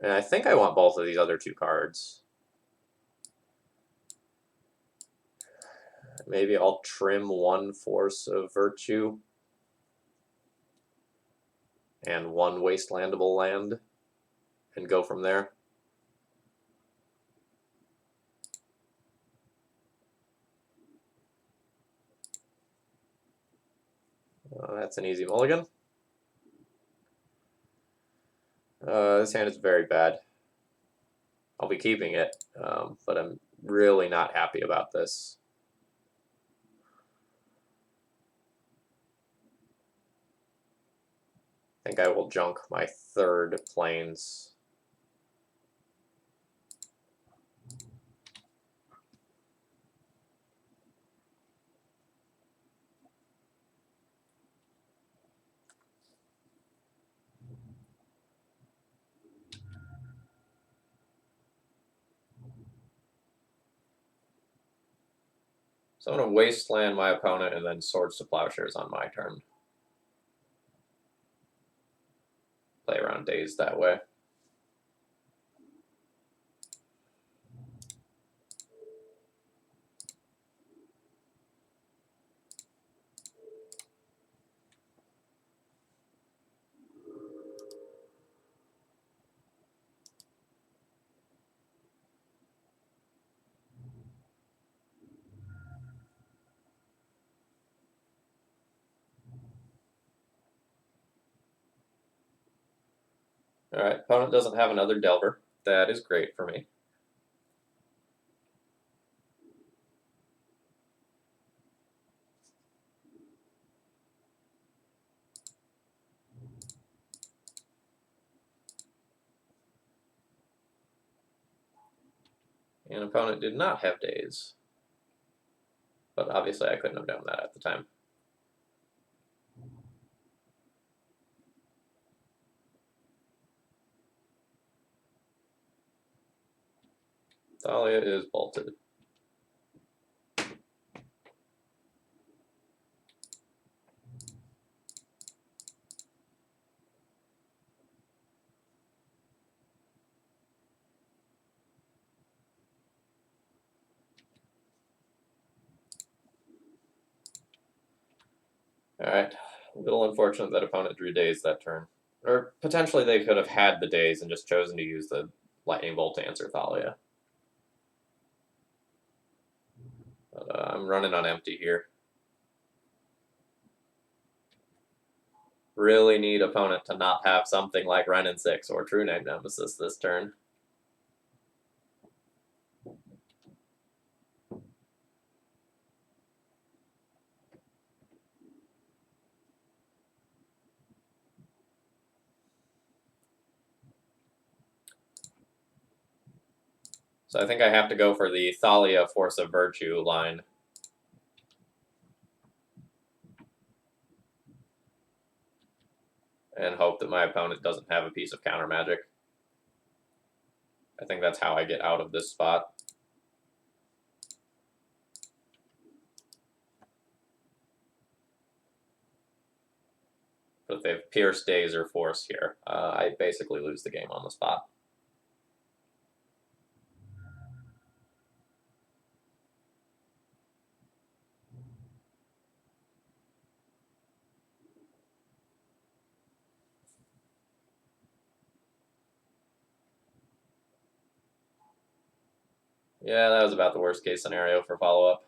And I think I want both of these other 2 cards. Maybe I'll trim 1 Force of Virtue and 1 Wastelandable land and go from there. That's an easy mulligan. This hand is very bad. I'll be keeping it, but I'm really not happy about this. I think I will junk my 3rd plains. So I'm going to wasteland my opponent and then Swords to Plowshares on my turn. Play around Daze that way. Alright, opponent doesn't have another Delver. That is great for me. And opponent did not have days. But obviously I couldn't have known that at the time. Thalia is bolted. Alright, a little unfortunate that opponent drew days that turn. Or potentially they could have had the days and just chosen to use the Lightning Bolt to answer Thalia. But I'm running on empty here. Really need opponent to not have something like Renin 6 or True Name Nemesis this turn. So I think I have to go for the Thalia Force of Virtue line. And hope that my opponent doesn't have a piece of counter magic. I think that's how I get out of this spot. But if they have Pierce, Daze, or Force here, I basically lose the game on the spot. Yeah, that was about the worst case scenario for follow-up.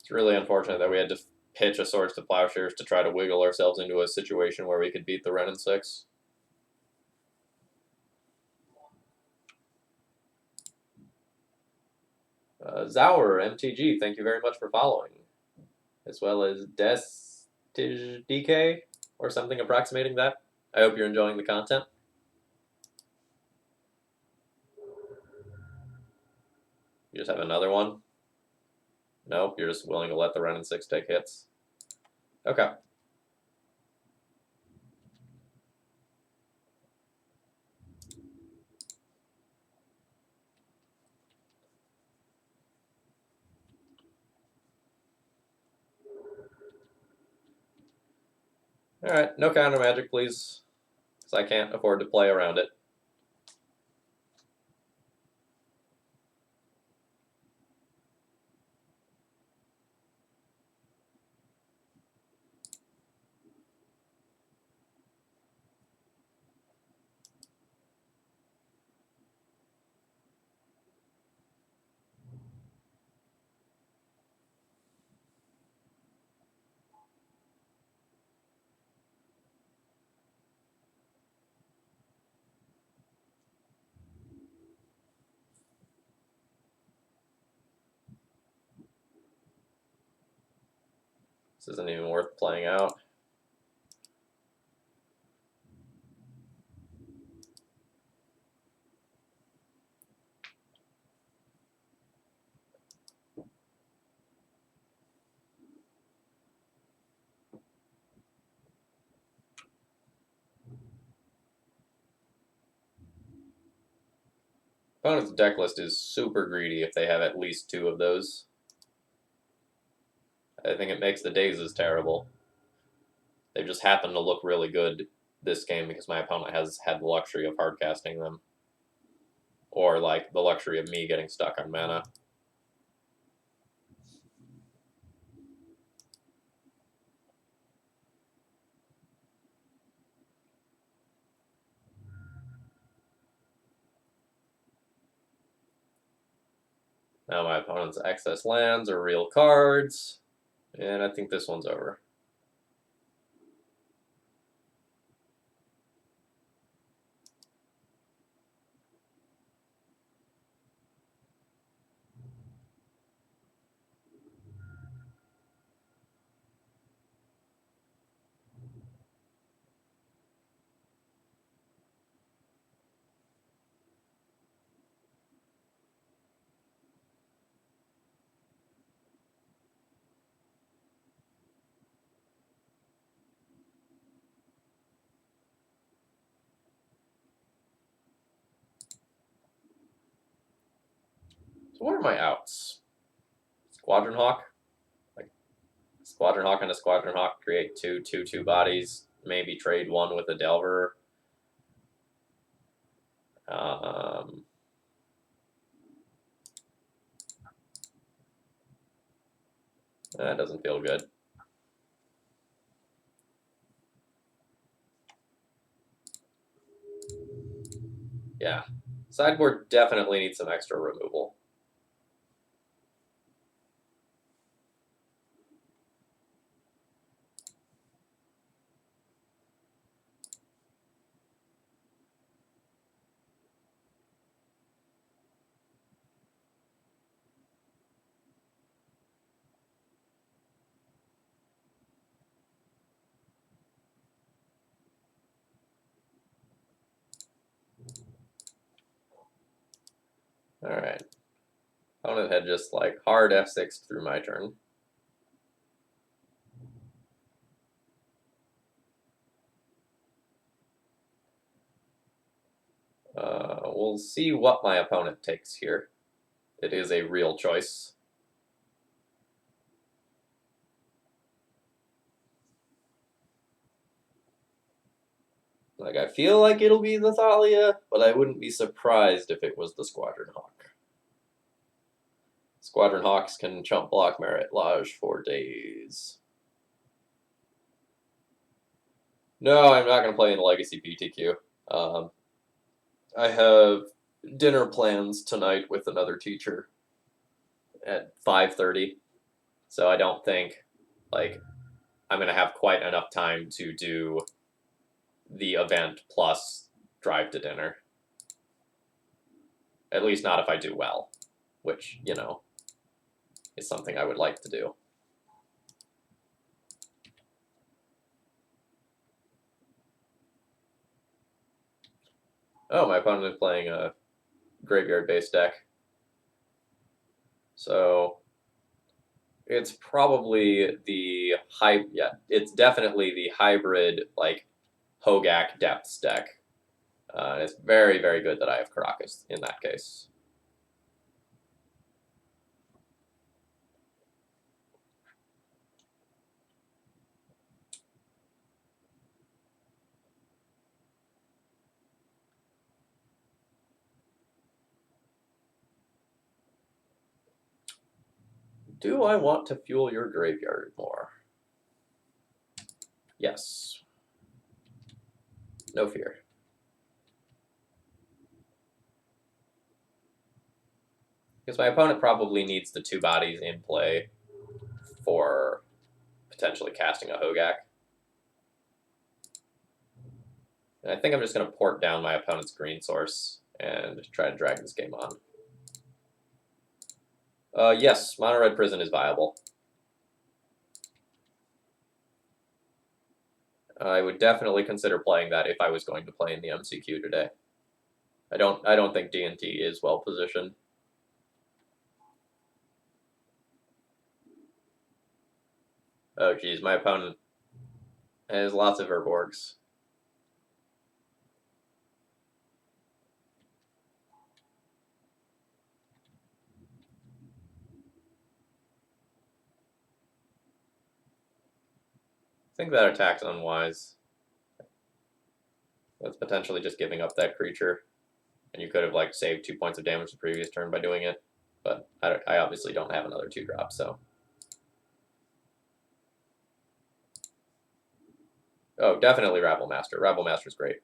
It's really unfortunate that we had to pitch a Swords to Plowshares to try to wiggle ourselves into a situation where we could beat the Renin 6. Zaur, MTG, thank you very much for following. As well as DK, or something approximating that. I hope you're enjoying the content. You just have another one? Nope, you're just willing to let the Renin 6 take hits. Okay. Alright, no counter magic, please. Because I can't afford to play around it. This isn't even worth playing out. Opponent's deck list is super greedy if they have at least 2 of those. I think it makes the dazes terrible. They just happen to look really good this game because my opponent has had the luxury of hard casting them. Or, like, the luxury of me getting stuck on mana. Now my opponent's excess lands are real cards. And I think this one's over. So what are my outs? Squadron Hawk? Like, Squadron Hawk and a Squadron Hawk create 2/2/2 bodies. Maybe trade one with a Delver. That doesn't feel good. Yeah. Sideboard definitely needs some extra removal. Alright. Opponent had just, like, hard F6 through my turn. We'll see what my opponent takes here. It is a real choice. Like, I feel like it'll be the Thalia, but I wouldn't be surprised if it was the Squadron Hawk. Squadron Hawks can chump block Merit Lodge for days. No, I'm not going to play in the Legacy PTQ. I have dinner plans tonight with another teacher at 5:30, so I don't think, like, I'm going to have quite enough time to do the event plus drive to dinner. At least not if I do well, which, you know, is something I would like to do. Oh, my opponent is playing a graveyard-based deck. So it's probably the it's definitely the hybrid, like, Hogak Depths deck. And it's very, very good that I have Caracas in that case. Do I want to fuel your graveyard more? Yes. No fear. Because my opponent probably needs the 2 bodies in play for potentially casting a Hogak. And I think I'm just going to port down my opponent's green source and try to drag this game on. Yes, Mono Red Prison is viable. I would definitely consider playing that if I was going to play in the MCQ today. I don't think D&T is well positioned. Oh geez, my opponent has lots of Urborgs. I think that attack's unwise. That's potentially just giving up that creature, and you could have like saved 2 points of damage the previous turn by doing it. But I obviously don't have another 2-drop, so. Oh, definitely Rabble Master. Rabble Master's great.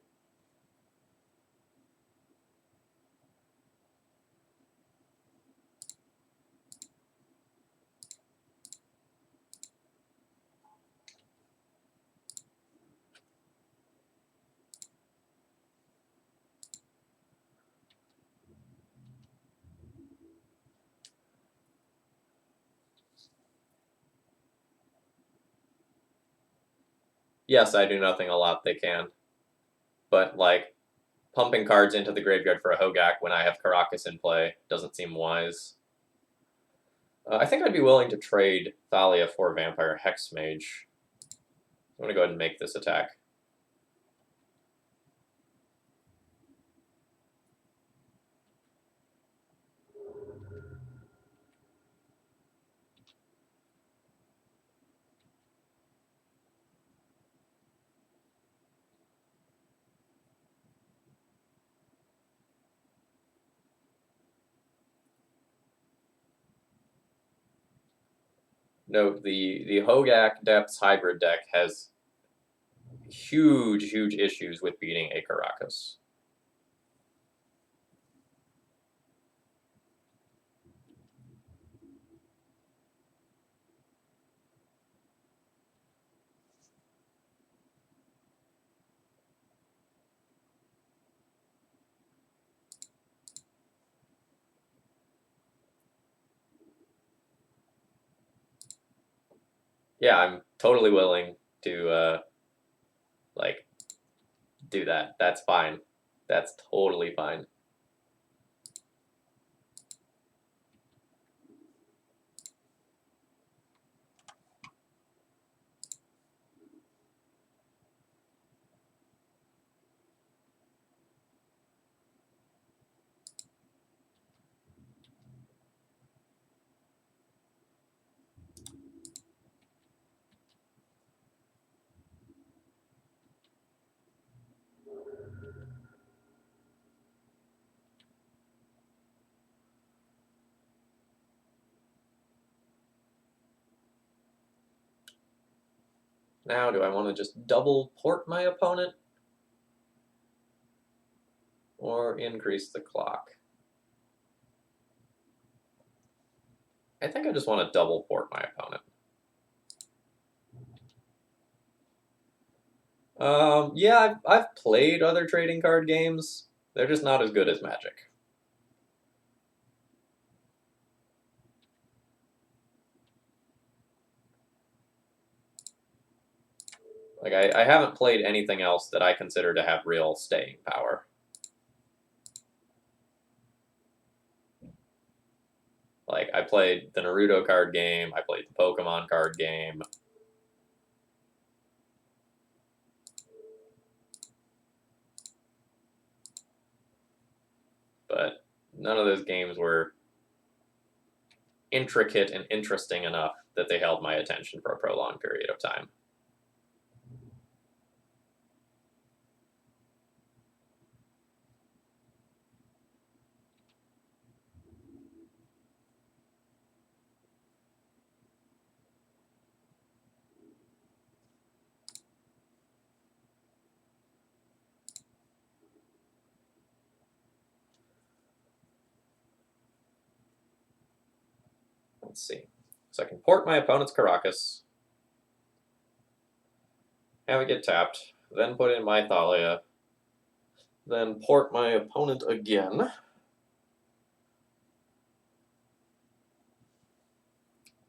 Yes, I do nothing a lot they can. But, like, pumping cards into the graveyard for a Hogak when I have Caracas in play doesn't seem wise. I think I'd be willing to trade Thalia for Vampire Hexmage. I'm going to go ahead and make this attack. Note, the Hogak Depths hybrid deck has huge issues with beating a Caracas. Yeah, I'm totally willing to, like, do that. That's fine. That's totally fine. Now, do I want to just double port my opponent? Or increase the clock? I think I just want to double port my opponent. Yeah, I've played other trading card games. They're just not as good as Magic. Like, I haven't played anything else that I consider to have real staying power. Like, I played the Naruto card game, I played the Pokemon card game. But none of those games were intricate and interesting enough that they held my attention for a prolonged period of time. Let's see. So I can port my opponent's Caracas, have it get tapped, then put in my Thalia, then port my opponent again.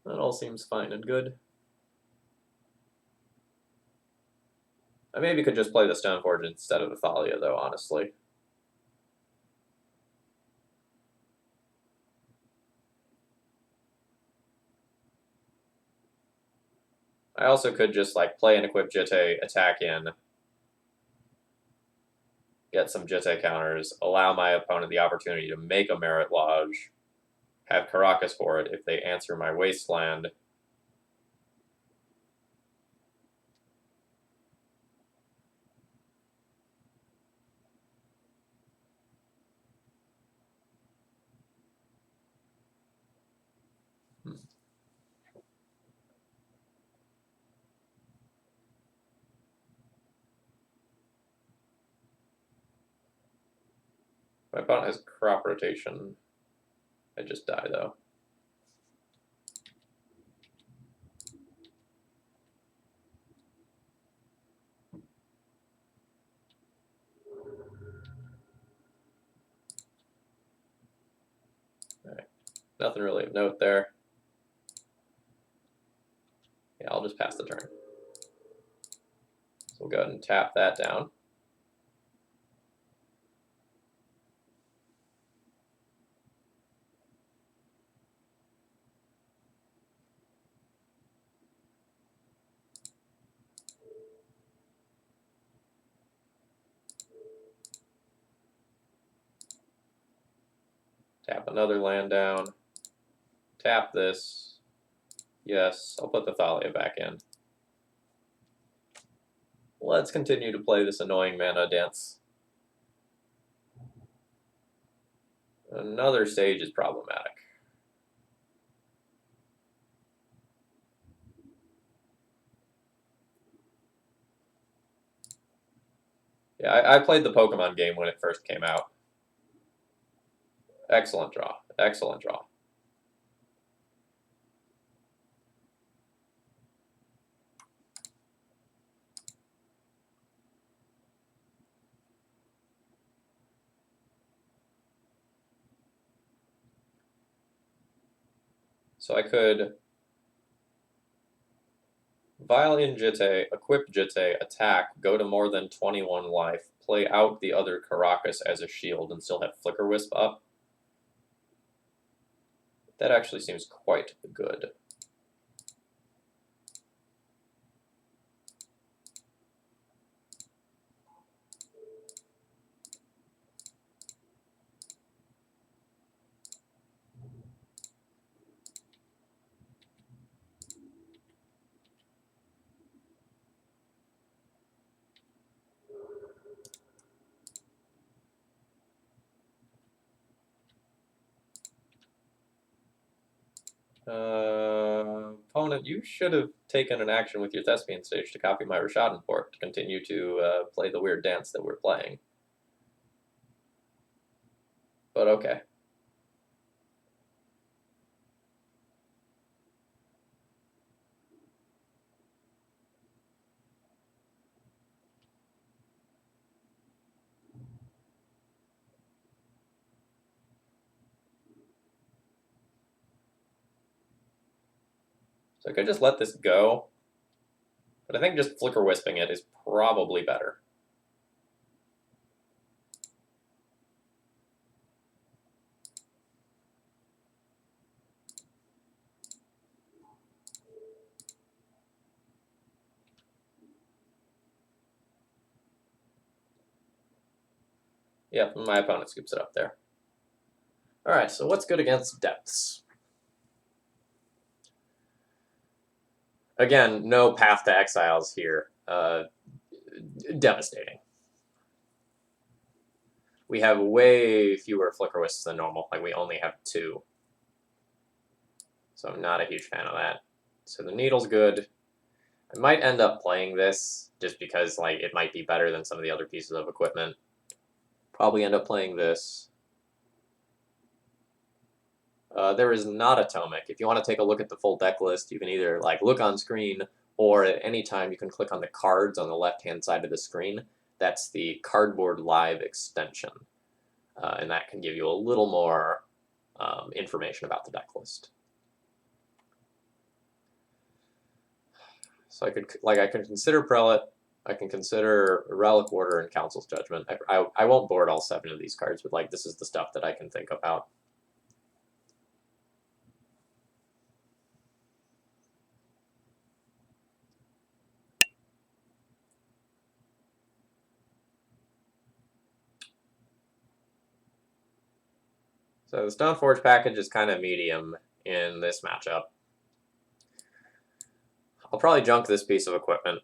That all seems fine and good. I maybe could just play the Stoneforge instead of the Thalia, though, honestly. I also could just like play an equipped Jitte, attack in, get some Jitte counters, allow my opponent the opportunity to make a Merit Lodge, have Caracas for it if they answer my Wasteland. My opponent has crop rotation. I just die though. Alright. Nothing really of note there. Yeah, I'll just pass the turn. So we'll go ahead and tap that down. Tap another land down. Tap this. Yes, I'll put the Thalia back in. Let's continue to play this annoying mana dance. Another Sage is problematic. Yeah, I played the Pokemon game when it first came out. Excellent draw. Excellent draw. So I could Violin Jitte, equip Jitte, attack, go to more than 21 life, play out the other Caracas as a shield, and still have Flicker Wisp up. That actually seems quite good. Opponent, you should have taken an action with your Thespian stage to copy my Rishadan port to continue to play the weird dance that we're playing. But okay. So I could just let this go, but I think just Flicker Wisping it is probably better. Yep, my opponent scoops it up there. Alright, so what's good against Depths? Again, no Path to Exiles here. Devastating. We have way fewer Flicker Wisps than normal. Like, we only have 2. So I'm not a huge fan of that. So the Needle's good. I might end up playing this just because, like, it might be better than some of the other pieces of equipment. Probably end up playing this. There is not Atomic. If you want to take a look at the full deck list, you can either like look on screen, or at any time you can click on the cards on the left-hand side of the screen. That's the Cardboard Live extension, and that can give you a little more information about the deck list. So I could consider Prelate. I can consider Relic Order and Council's Judgment. I won't board all 7 of these cards, but like this is the stuff that I can think about. So the Stoneforge package is kind of medium in this matchup. I'll probably junk this piece of equipment.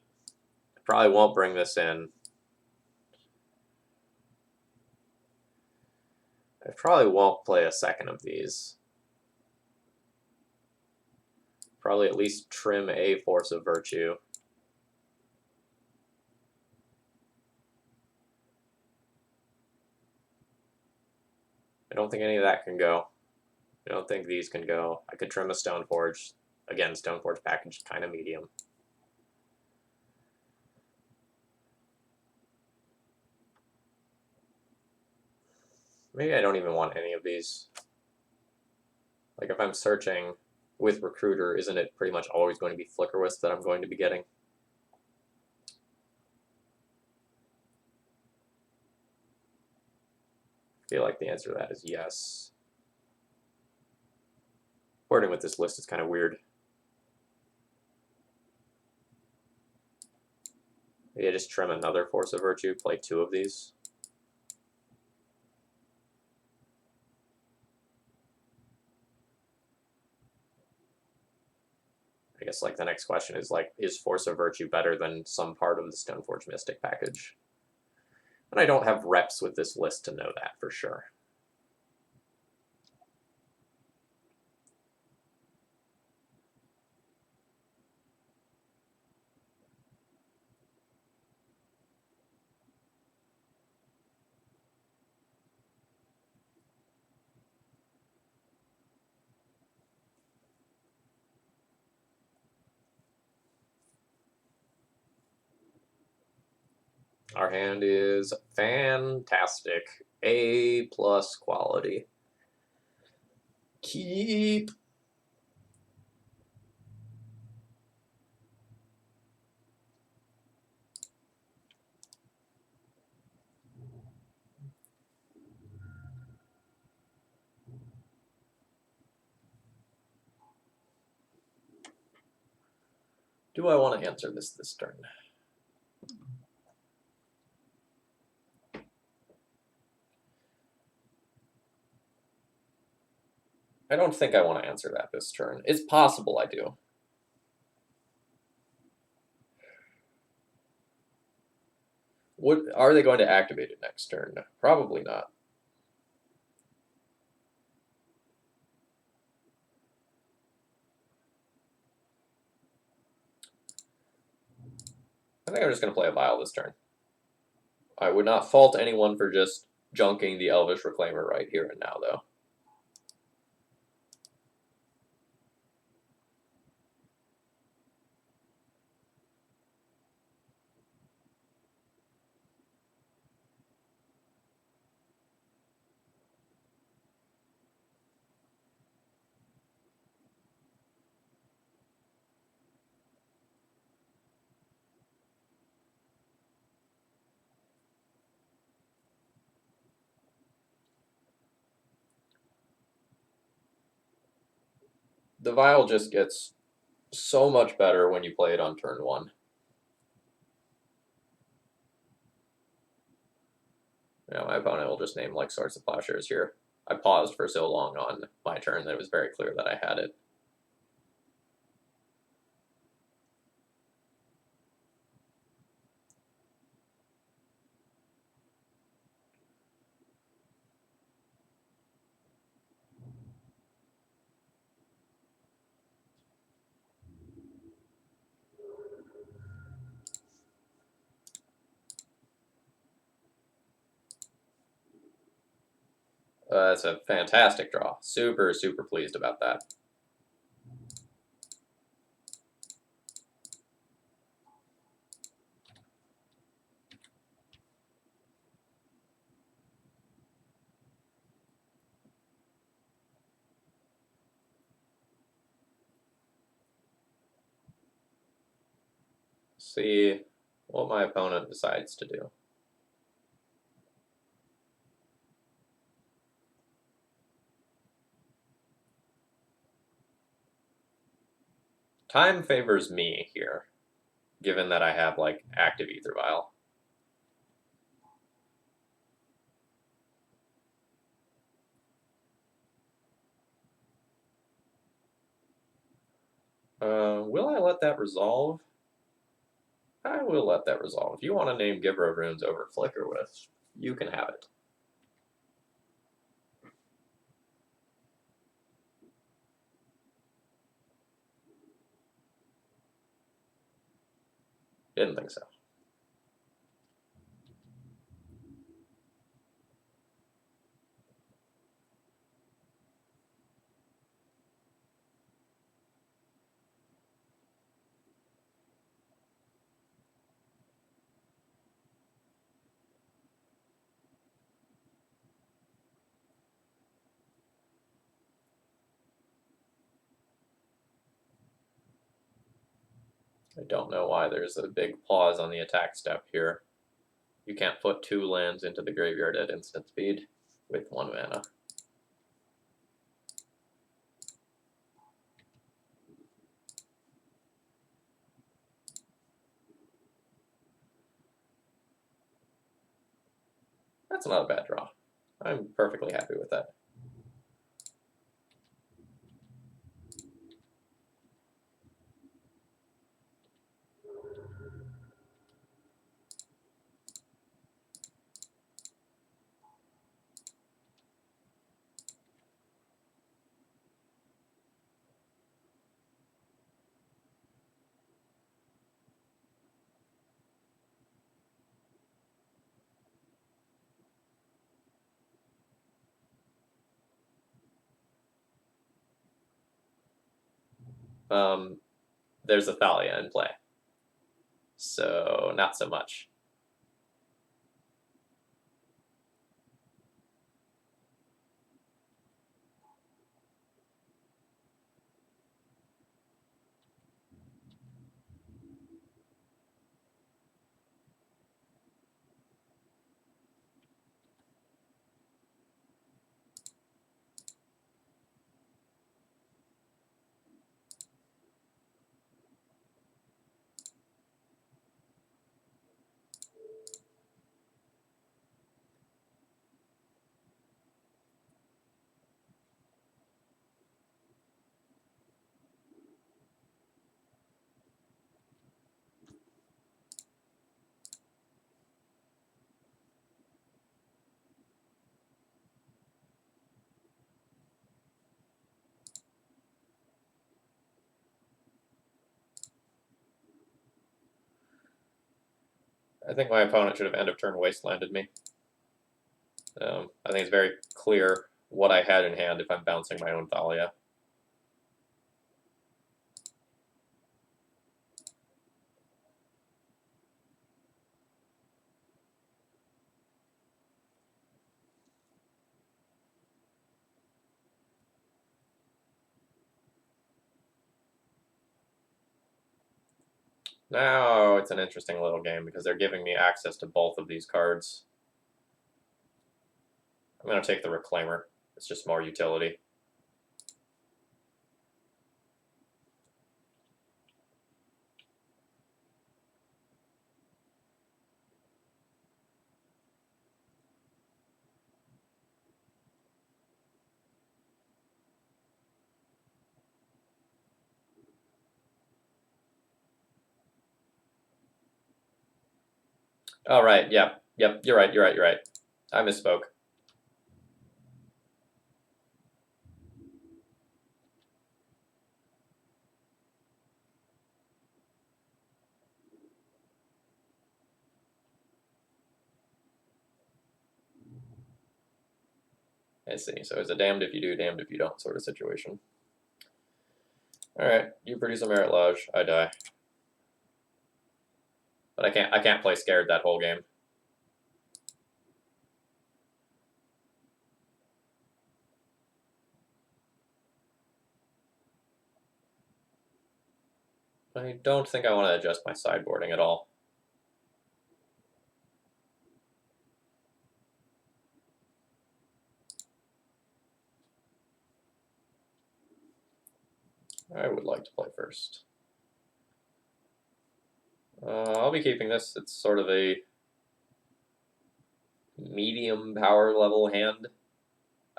I probably won't bring this in. I probably won't play a second of these. Probably at least trim a Force of Virtue. I don't think any of that can go. I don't think these can go. I could trim a Stoneforge. Again, Stoneforge package kind of medium. Maybe I don't even want any of these. Like if I'm searching with Recruiter, isn't it pretty much always going to be Flicker Wisp that I'm going to be getting? I feel like the answer to that is yes. Wording with this list is kind of weird. Maybe I just trim another Force of Virtue, play 2 of these. I guess like the next question is like, is Force of Virtue better than some part of the Stoneforge Mystic package? And I don't have reps with this list to know that for sure. Our hand is fantastic. A+ quality. Keep. Do I want to answer this turn? I don't think I want to answer that this turn. It's possible I do. What are they going to activate it next turn? Probably not. I think I'm just going to play a Vial this turn. I would not fault anyone for just junking the Elvish Reclaimer right here and now, though. The Vial just gets so much better when you play it on turn 1. Yeah, my opponent will just name like Swords of Plowshares here. I paused for so long on my turn that it was very clear that I had it. That's a fantastic draw. Super, super pleased about that. See what my opponent decides to do. Time favors me here, given that I have like active Ether Vial. Will I let that resolve? I will let that resolve. If you want to name Giver of Runes over Flicker Wisp, you can have it. Didn't think so. I don't know why there's a big pause on the attack step here. You can't put 2 lands into the graveyard at instant speed with 1 mana. That's not a bad draw. I'm perfectly happy with that. There's a Thalia in play, so not so much. I think my opponent should have end of turn wastelanded me. I think it's very clear what I had in hand if I'm bouncing my own Thalia. Now it's an interesting little game because they're giving me access to both of these cards. I'm going to take the Reclaimer. It's just more utility. Oh, right. Yep. You're right. I misspoke. I see. So it's a damned if you do, damned if you don't sort of situation. All right. You produce a Merit Lodge. I die. But I can't play scared that whole game. I don't think I want to adjust my sideboarding at all. I would like to play first. I'll be keeping this. It's sort of a medium power level hand.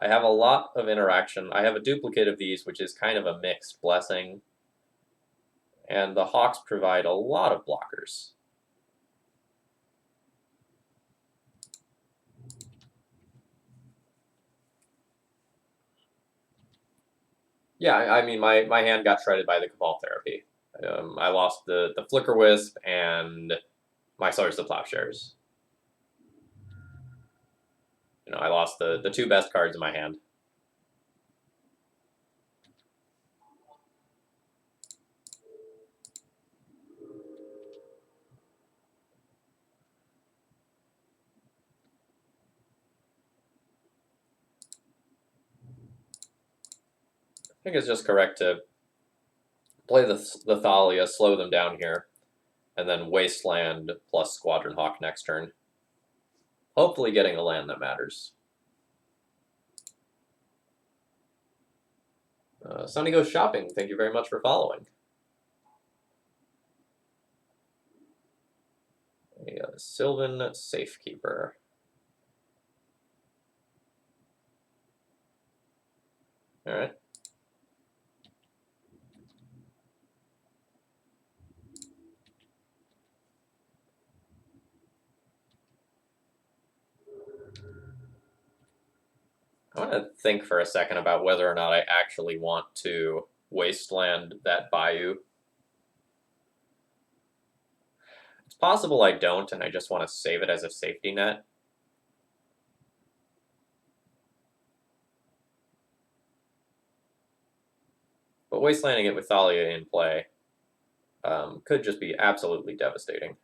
I have a lot of interaction. I have a duplicate of these, which is kind of a mixed blessing. And the Hawks provide a lot of blockers. Yeah, I mean, my hand got shredded by the Cabal Therapy. I lost the Flicker Wisp and my Swords to Plowshares. I lost the 2 best cards in my hand. I think it's just correct to Play the Thalia, slow them down here, and then Wasteland plus Squadron Hawk next turn. Hopefully getting a land that matters. Sunny goes shopping. Thank you very much for following. A Sylvan Safekeeper. All right. I want to think for a second about whether or not I actually want to wasteland that bayou. It's possible I don't, and I just want to save it as a safety net. But wastelanding it with Thalia in play could just be absolutely devastating.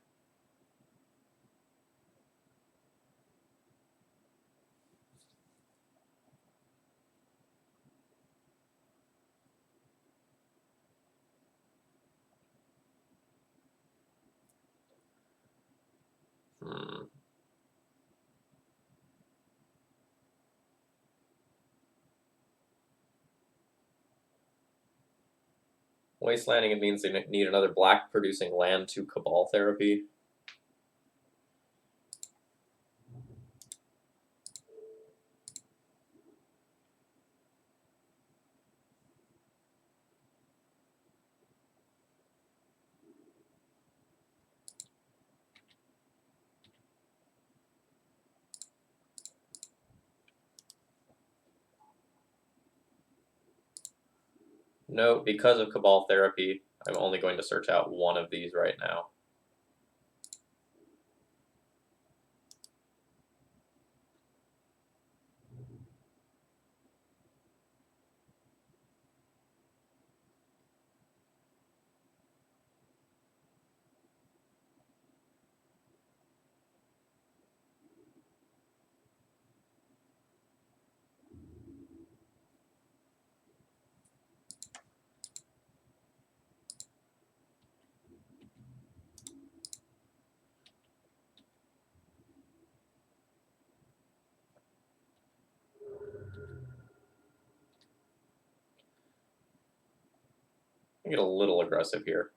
Wastelanding, it means they need another black producing land to Cabal Therapy. No, because of Cabal Therapy, I'm only going to search out one of these right now. I get a little aggressive here.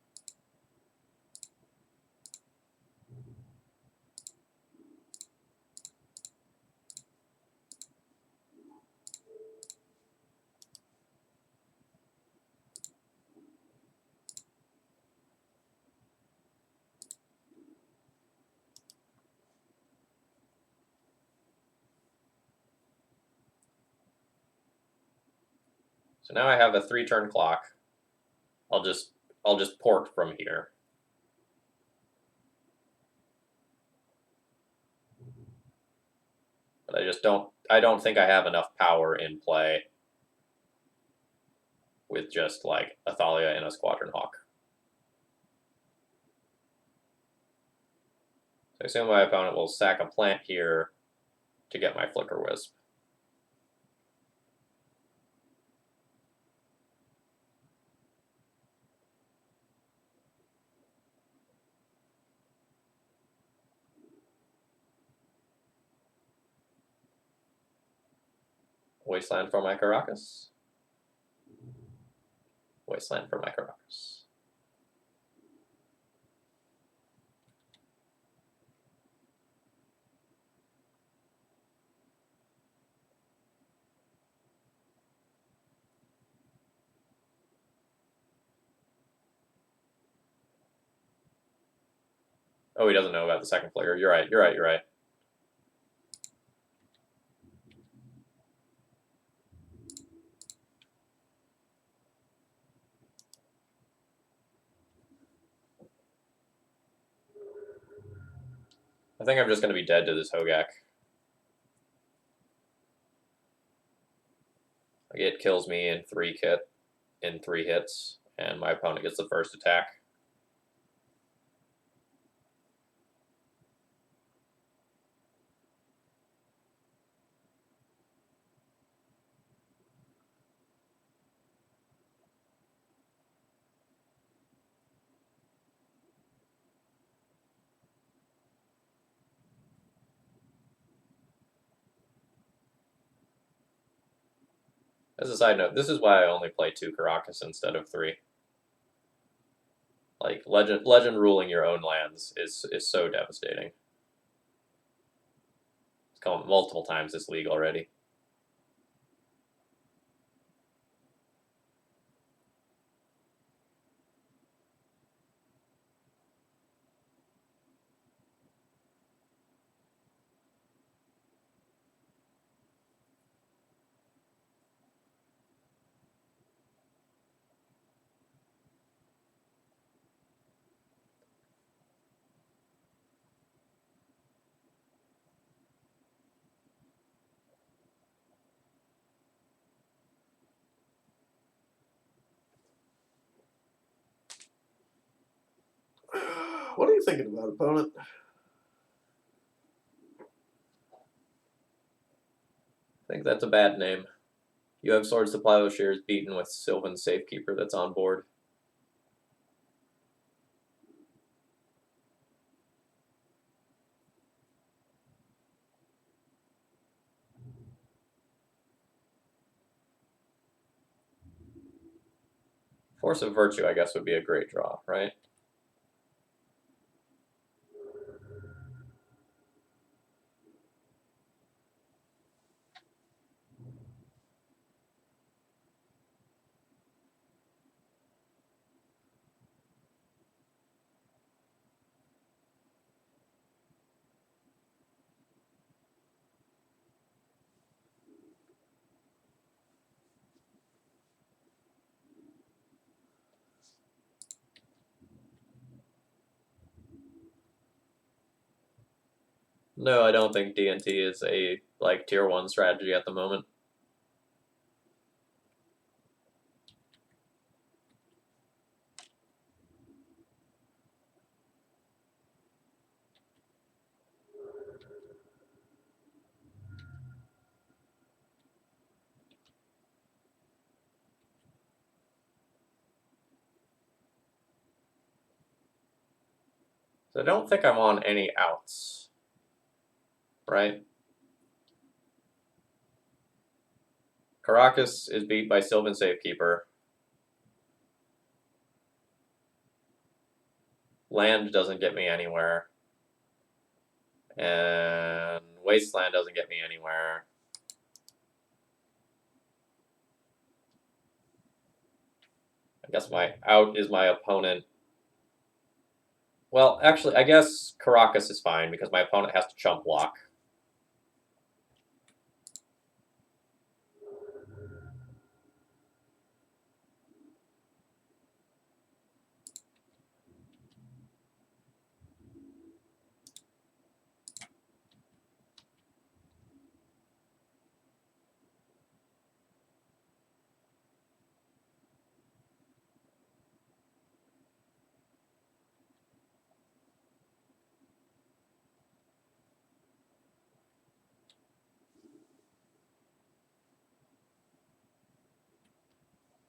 So now I have a 3-turn clock. I'll just port from here. But I don't think I have enough power in play with just like a Thalia and a Squadron Hawk. So I assume my opponent will sack a plant here to get my Flicker Wisp. Wasteland for my Caracas. Wasteland for my Caracas. Oh, he doesn't know about the second player. You're right. I think I'm just going to be dead to this Hogak. It kills me in 3 hits, and my opponent gets the first attack. As a side note, this is why I only play 2 Caracas instead of 3. Like, legend ruling your own lands is so devastating. It's come multiple times this league already. What are you thinking about, opponent? I think that's a bad name. You have Swords to Plowshares beaten with Sylvan Safekeeper that's on board. Force of Virtue, I guess, would be a great draw, right? No, I don't think D&T is a tier 1 strategy at the moment. So I don't think I'm on any outs, right? Caracas is beat by Sylvan Safekeeper. Land doesn't get me anywhere. And Wasteland doesn't get me anywhere. I guess my out is my opponent. Well, actually, I guess Caracas is fine because my opponent has to chump block.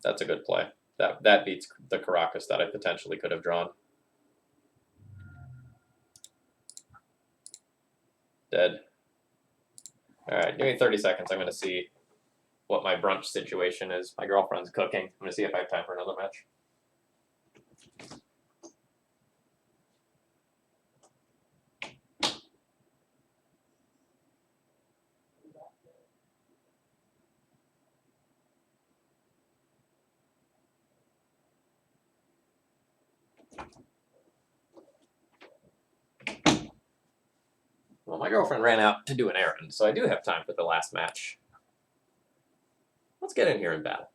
That's a good play. That beats the Caracas that I potentially could have drawn. Dead. Alright, give me 30 seconds. I'm going to see what my brunch situation is. My girlfriend's cooking. I'm going to see if I have time for another match. Well, my girlfriend ran out to do an errand, so I do have time for the last match. Let's get in here and battle.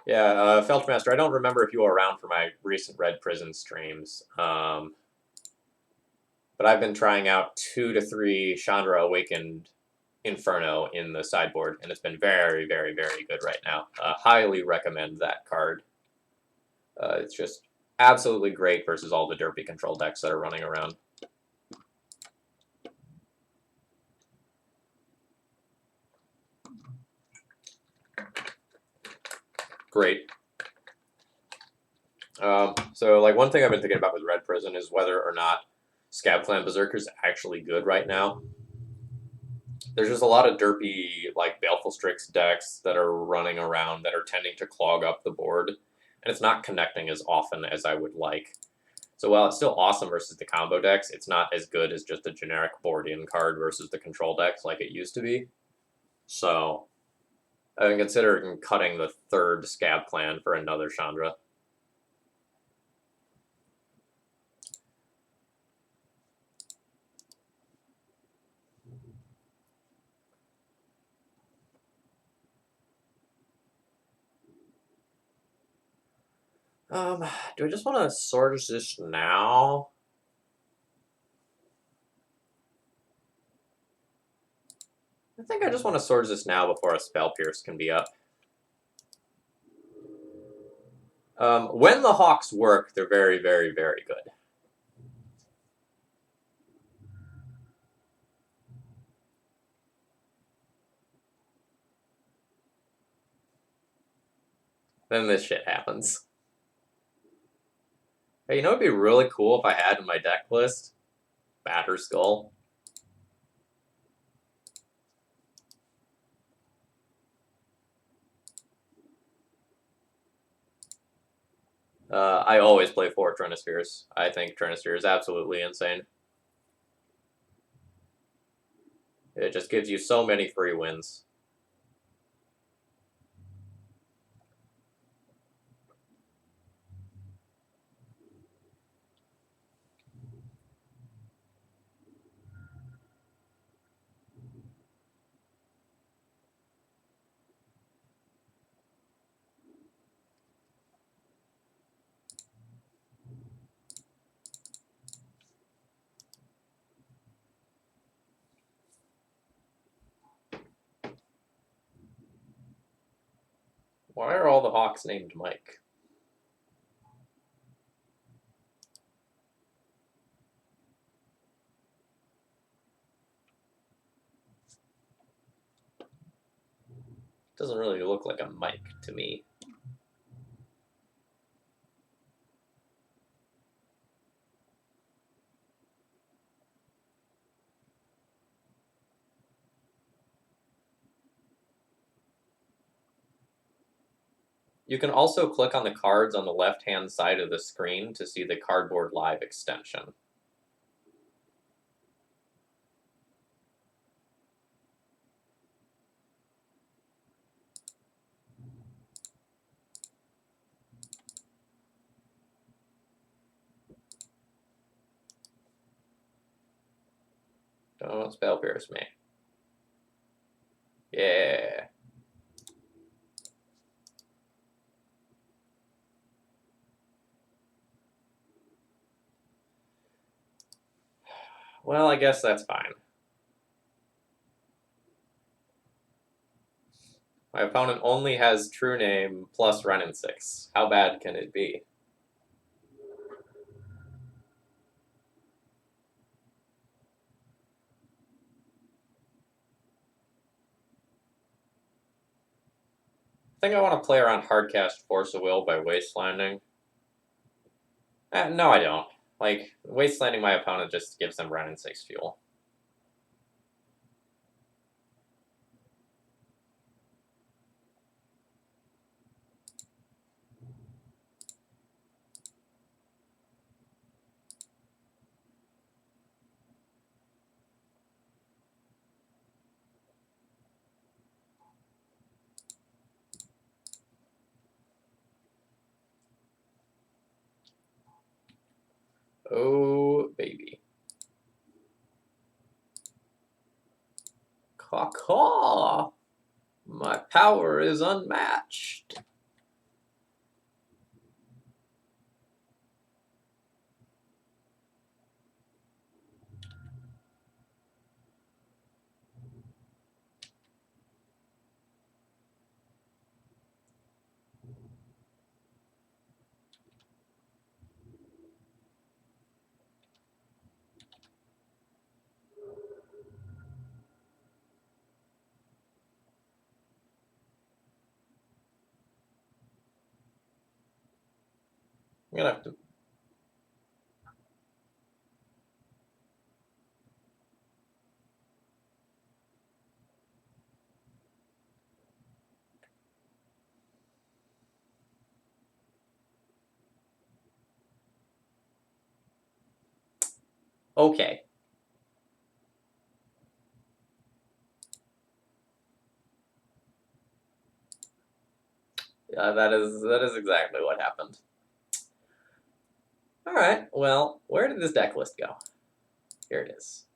Yeah, Felchmaster, I don't remember if you were around for my recent Red Prison streams, but I've been trying out 2 to 3 Chandra Awakened Inferno in the sideboard, and it's been very, very, very good right now. Highly recommend that card. It's just absolutely great versus all the derpy control decks that are running around. Great. So, one thing I've been thinking about with Red Prison is whether or not Scab Clan Berserker is actually good right now. There's just a lot of derpy, like, Baleful Strix decks that are running around that are tending to clog up the board, and it's not connecting as often as I would like. So while it's still awesome versus the combo decks, it's not as good as just a generic board-in card versus the control decks like it used to be. So I've been considering cutting the third Scab Clan for another Chandra. Do I just want to Swords this now? I think I just want to Swords this now before a Spell Pierce can be up. When the Hawks work, they're very, very, very good. Then this shit happens. Hey, you know what'd be really cool if I had in my deck list? Batter Skull. I always play 4 Trinispheres. I think Trinisphere is absolutely insane. It just gives you so many free wins. Why are all the Hawks named Mike? Doesn't really look like a Mike to me. You can also click on the cards on the left-hand side of the screen to see the Cardboard Live extension. Don't Spell Pierce me. Yeah. Well, I guess that's fine. My opponent only has True Name plus Ren and 6. How bad can it be? I think I want to play around Hardcast Force of Will by Wastelanding. No, I don't. Like, Wastelanding my opponent just gives them Ren and 6 fuel. Oh, baby. Caw-caw! My power is unmatched. I'm gonna have to... Okay. That is exactly what happened. All right. Well, where did this deck list go? Here it is.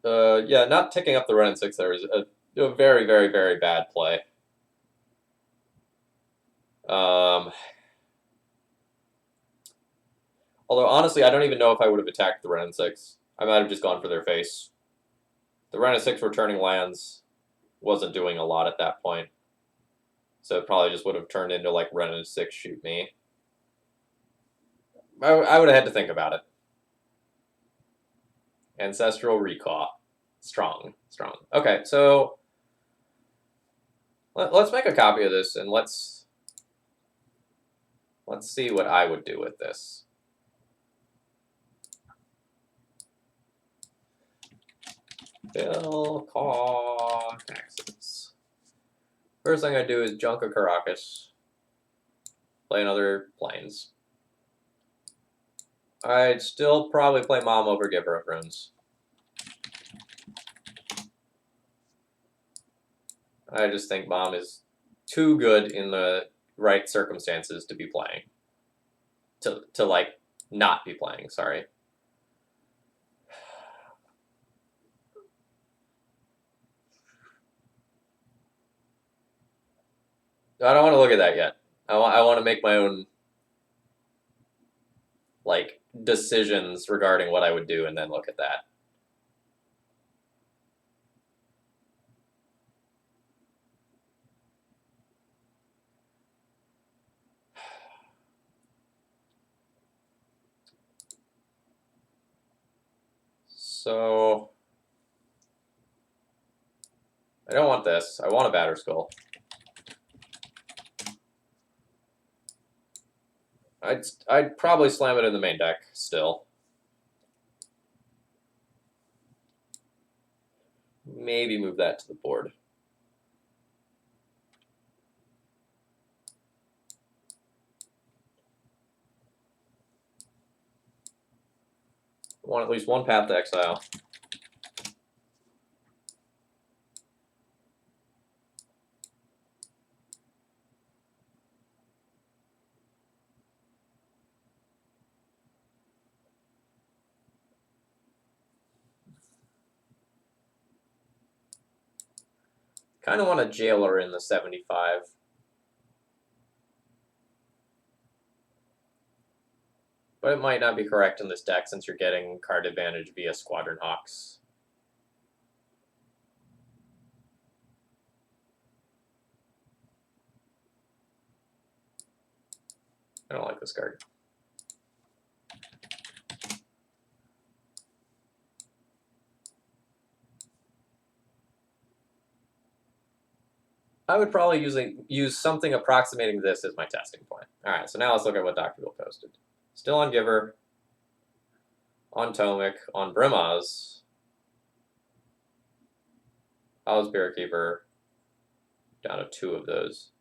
Yeah, not ticking up the Ren 6 there is a very, very, very bad play. Although, honestly, I don't even know if I would have attacked the Ren 6. I might have just gone for their face. The Ren 6 returning lands wasn't doing a lot at that point. So it probably just would have turned into, like, Ren 6 shoot me. I would have had to think about it. Ancestral Recall. Strong. Okay, so let's make a copy of this, and let's see what I would do with this. Bill, call, taxes. First thing I do is junk a Caracas. Play another Plains. I'd still probably play Mom over Giver of Runes. I just think Mom is too good in the right circumstances to be playing. To like, not be playing, sorry. I don't want to look at that yet. I want to make my own, like, decisions regarding what I would do and then look at that. So, I don't want this. I want a Batter Skull. I'd probably slam it in the main deck still. Maybe move that to the board. I want at least one path to exile. Kind of want a Jailer in the 75. But it might not be correct in this deck since you're getting card advantage via Squadron Hawks. I don't like this card. I would probably use something approximating this as my testing point. All right, so now let's look at what Dr. Bill posted. Still on Giver, on Tomic, on Brimaz, Howl's Spirit Keeper, down to 2 of those.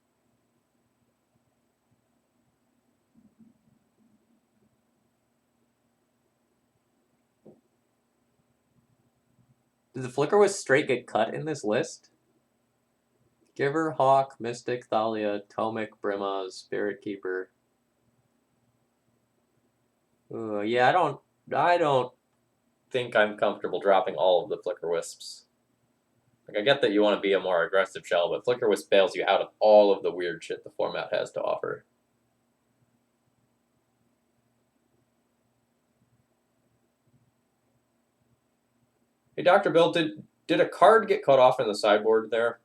Did the Flicker with straight get cut in this list? Giver, Hawk, Mystic, Thalia, Tomic, Brimaz, Spirit Keeper. Yeah, I don't think I'm comfortable dropping all of the Flicker Wisps. Like, I get that you want to be a more aggressive shell, but Flicker Wisp bails you out of all of the weird shit the format has to offer. Hey, Dr. Bill, did a card get cut off in the sideboard there?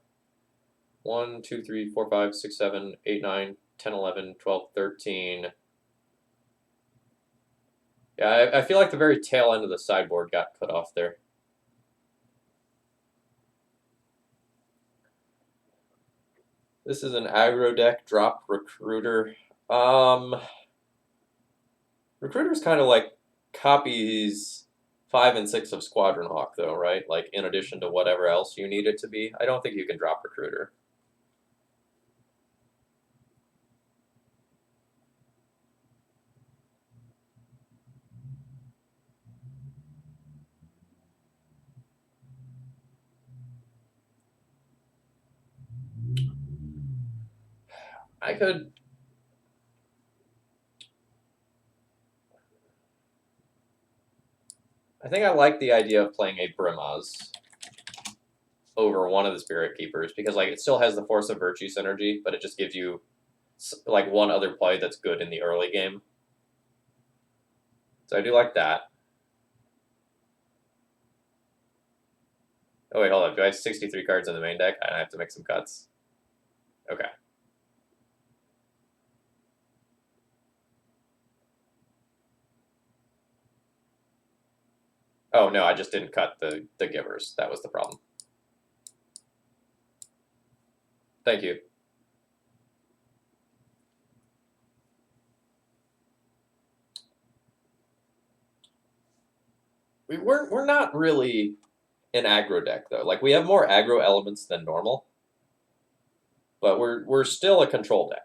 1, 2, 3, 4, 5, 6, 7, 8, 9, 10, 11, 12, 13. Yeah, I feel like the very tail end of the sideboard got cut off there. This is an aggro deck, drop Recruiter. Recruiter's kind of like copies 5 and 6 of Squadron Hawk, though, right? Like, in addition to whatever else you need it to be. I don't think you can drop Recruiter. I could. I think I like the idea of playing a Brimaz over one of the Spirit Keepers because like it still has the Force of Virtue synergy, but it just gives you like one other play that's good in the early game. So I do like that. Oh wait, hold on. Do I have 63 cards in the main deck? I have to make some cuts. Okay. Oh no, I just didn't cut the givers. That was the problem. Thank you. We're not really an aggro deck though. Like we have more aggro elements than normal, but we're still a control deck.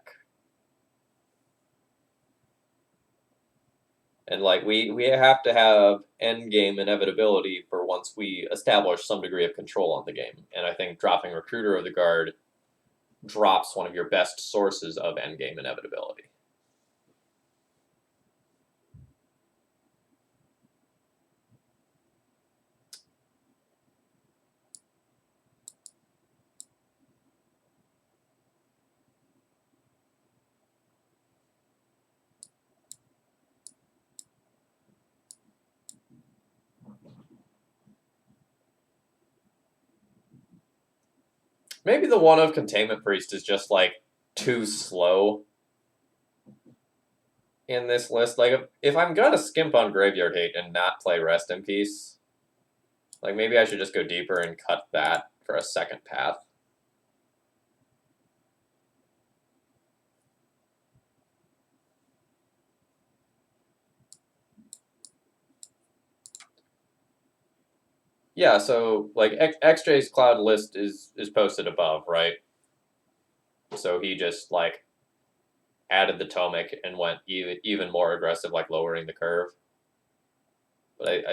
And like we have to have end game inevitability for once we establish some degree of control on the game. And I think dropping Recruiter of the Guard drops one of your best sources of end game inevitability. Maybe the one of Containment Priest is just like too slow in this list. Like if I'm gonna skimp on Graveyard Hate and not play Rest in Peace, like maybe I should just go deeper and cut that for a second path. Yeah, so like XJ's Cloud list is posted above, right? So he just like added the Tomic and went even more aggressive, like lowering the curve. But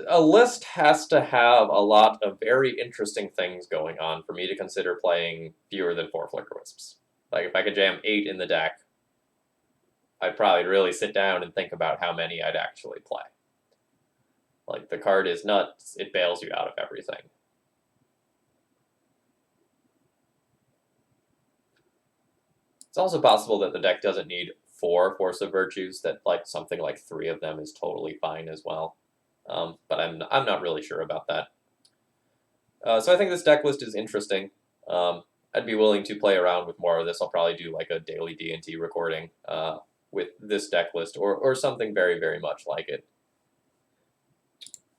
a list has to have a lot of very interesting things going on for me to consider playing fewer than 4 Flicker Wisps. Like if I could jam 8 in the deck, I'd probably really sit down and think about how many I'd actually play. Like the card is nuts; it bails you out of everything. It's also possible that the deck doesn't need 4 Force of Virtues, that like something like 3 of them is totally fine as well. But I'm not really sure about that. So I think this deck list is interesting. I'd be willing to play around with more of this. I'll probably do like a daily D&T recording with this deck list or something very, very much like it.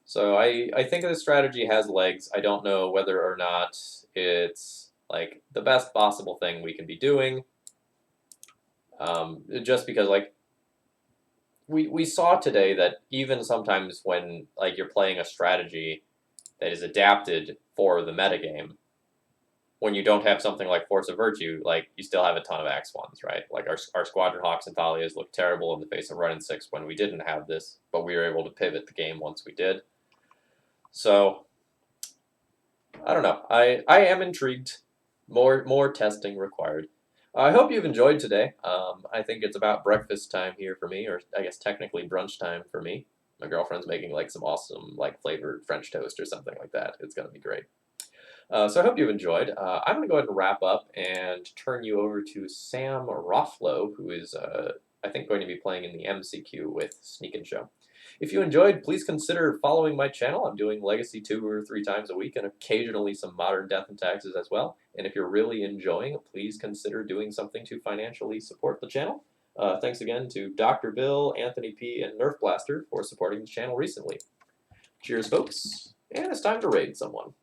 So I think this strategy has legs. I don't know whether or not it's like the best possible thing we can be doing. Just because like we saw today that even sometimes when like you're playing a strategy that is adapted for the metagame, when you don't have something like Force of Virtue, like you still have a ton of X1s, right? Like our Squadron Hawks and Thalias looked terrible in the face of Run and 6 when we didn't have this, but we were able to pivot the game once we did. So I don't know. I am intrigued. More testing required. I hope you've enjoyed today. I think it's about breakfast time here for me, or I guess technically brunch time for me. My girlfriend's making like some awesome like flavored French toast or something like that. It's gonna be great. So I hope you've enjoyed. I'm going to go ahead and wrap up and turn you over to Sam Rothflow, who is, I think, going to be playing in the MCQ with Sneak and Show. If you enjoyed, please consider following my channel. I'm doing Legacy 2 or 3 times a week and occasionally some Modern Death and Taxes as well. And if you're really enjoying, please consider doing something to financially support the channel. Thanks again to Dr. Bill, Anthony P., and Nerf Blaster for supporting the channel recently. Cheers, folks, and it's time to raid someone.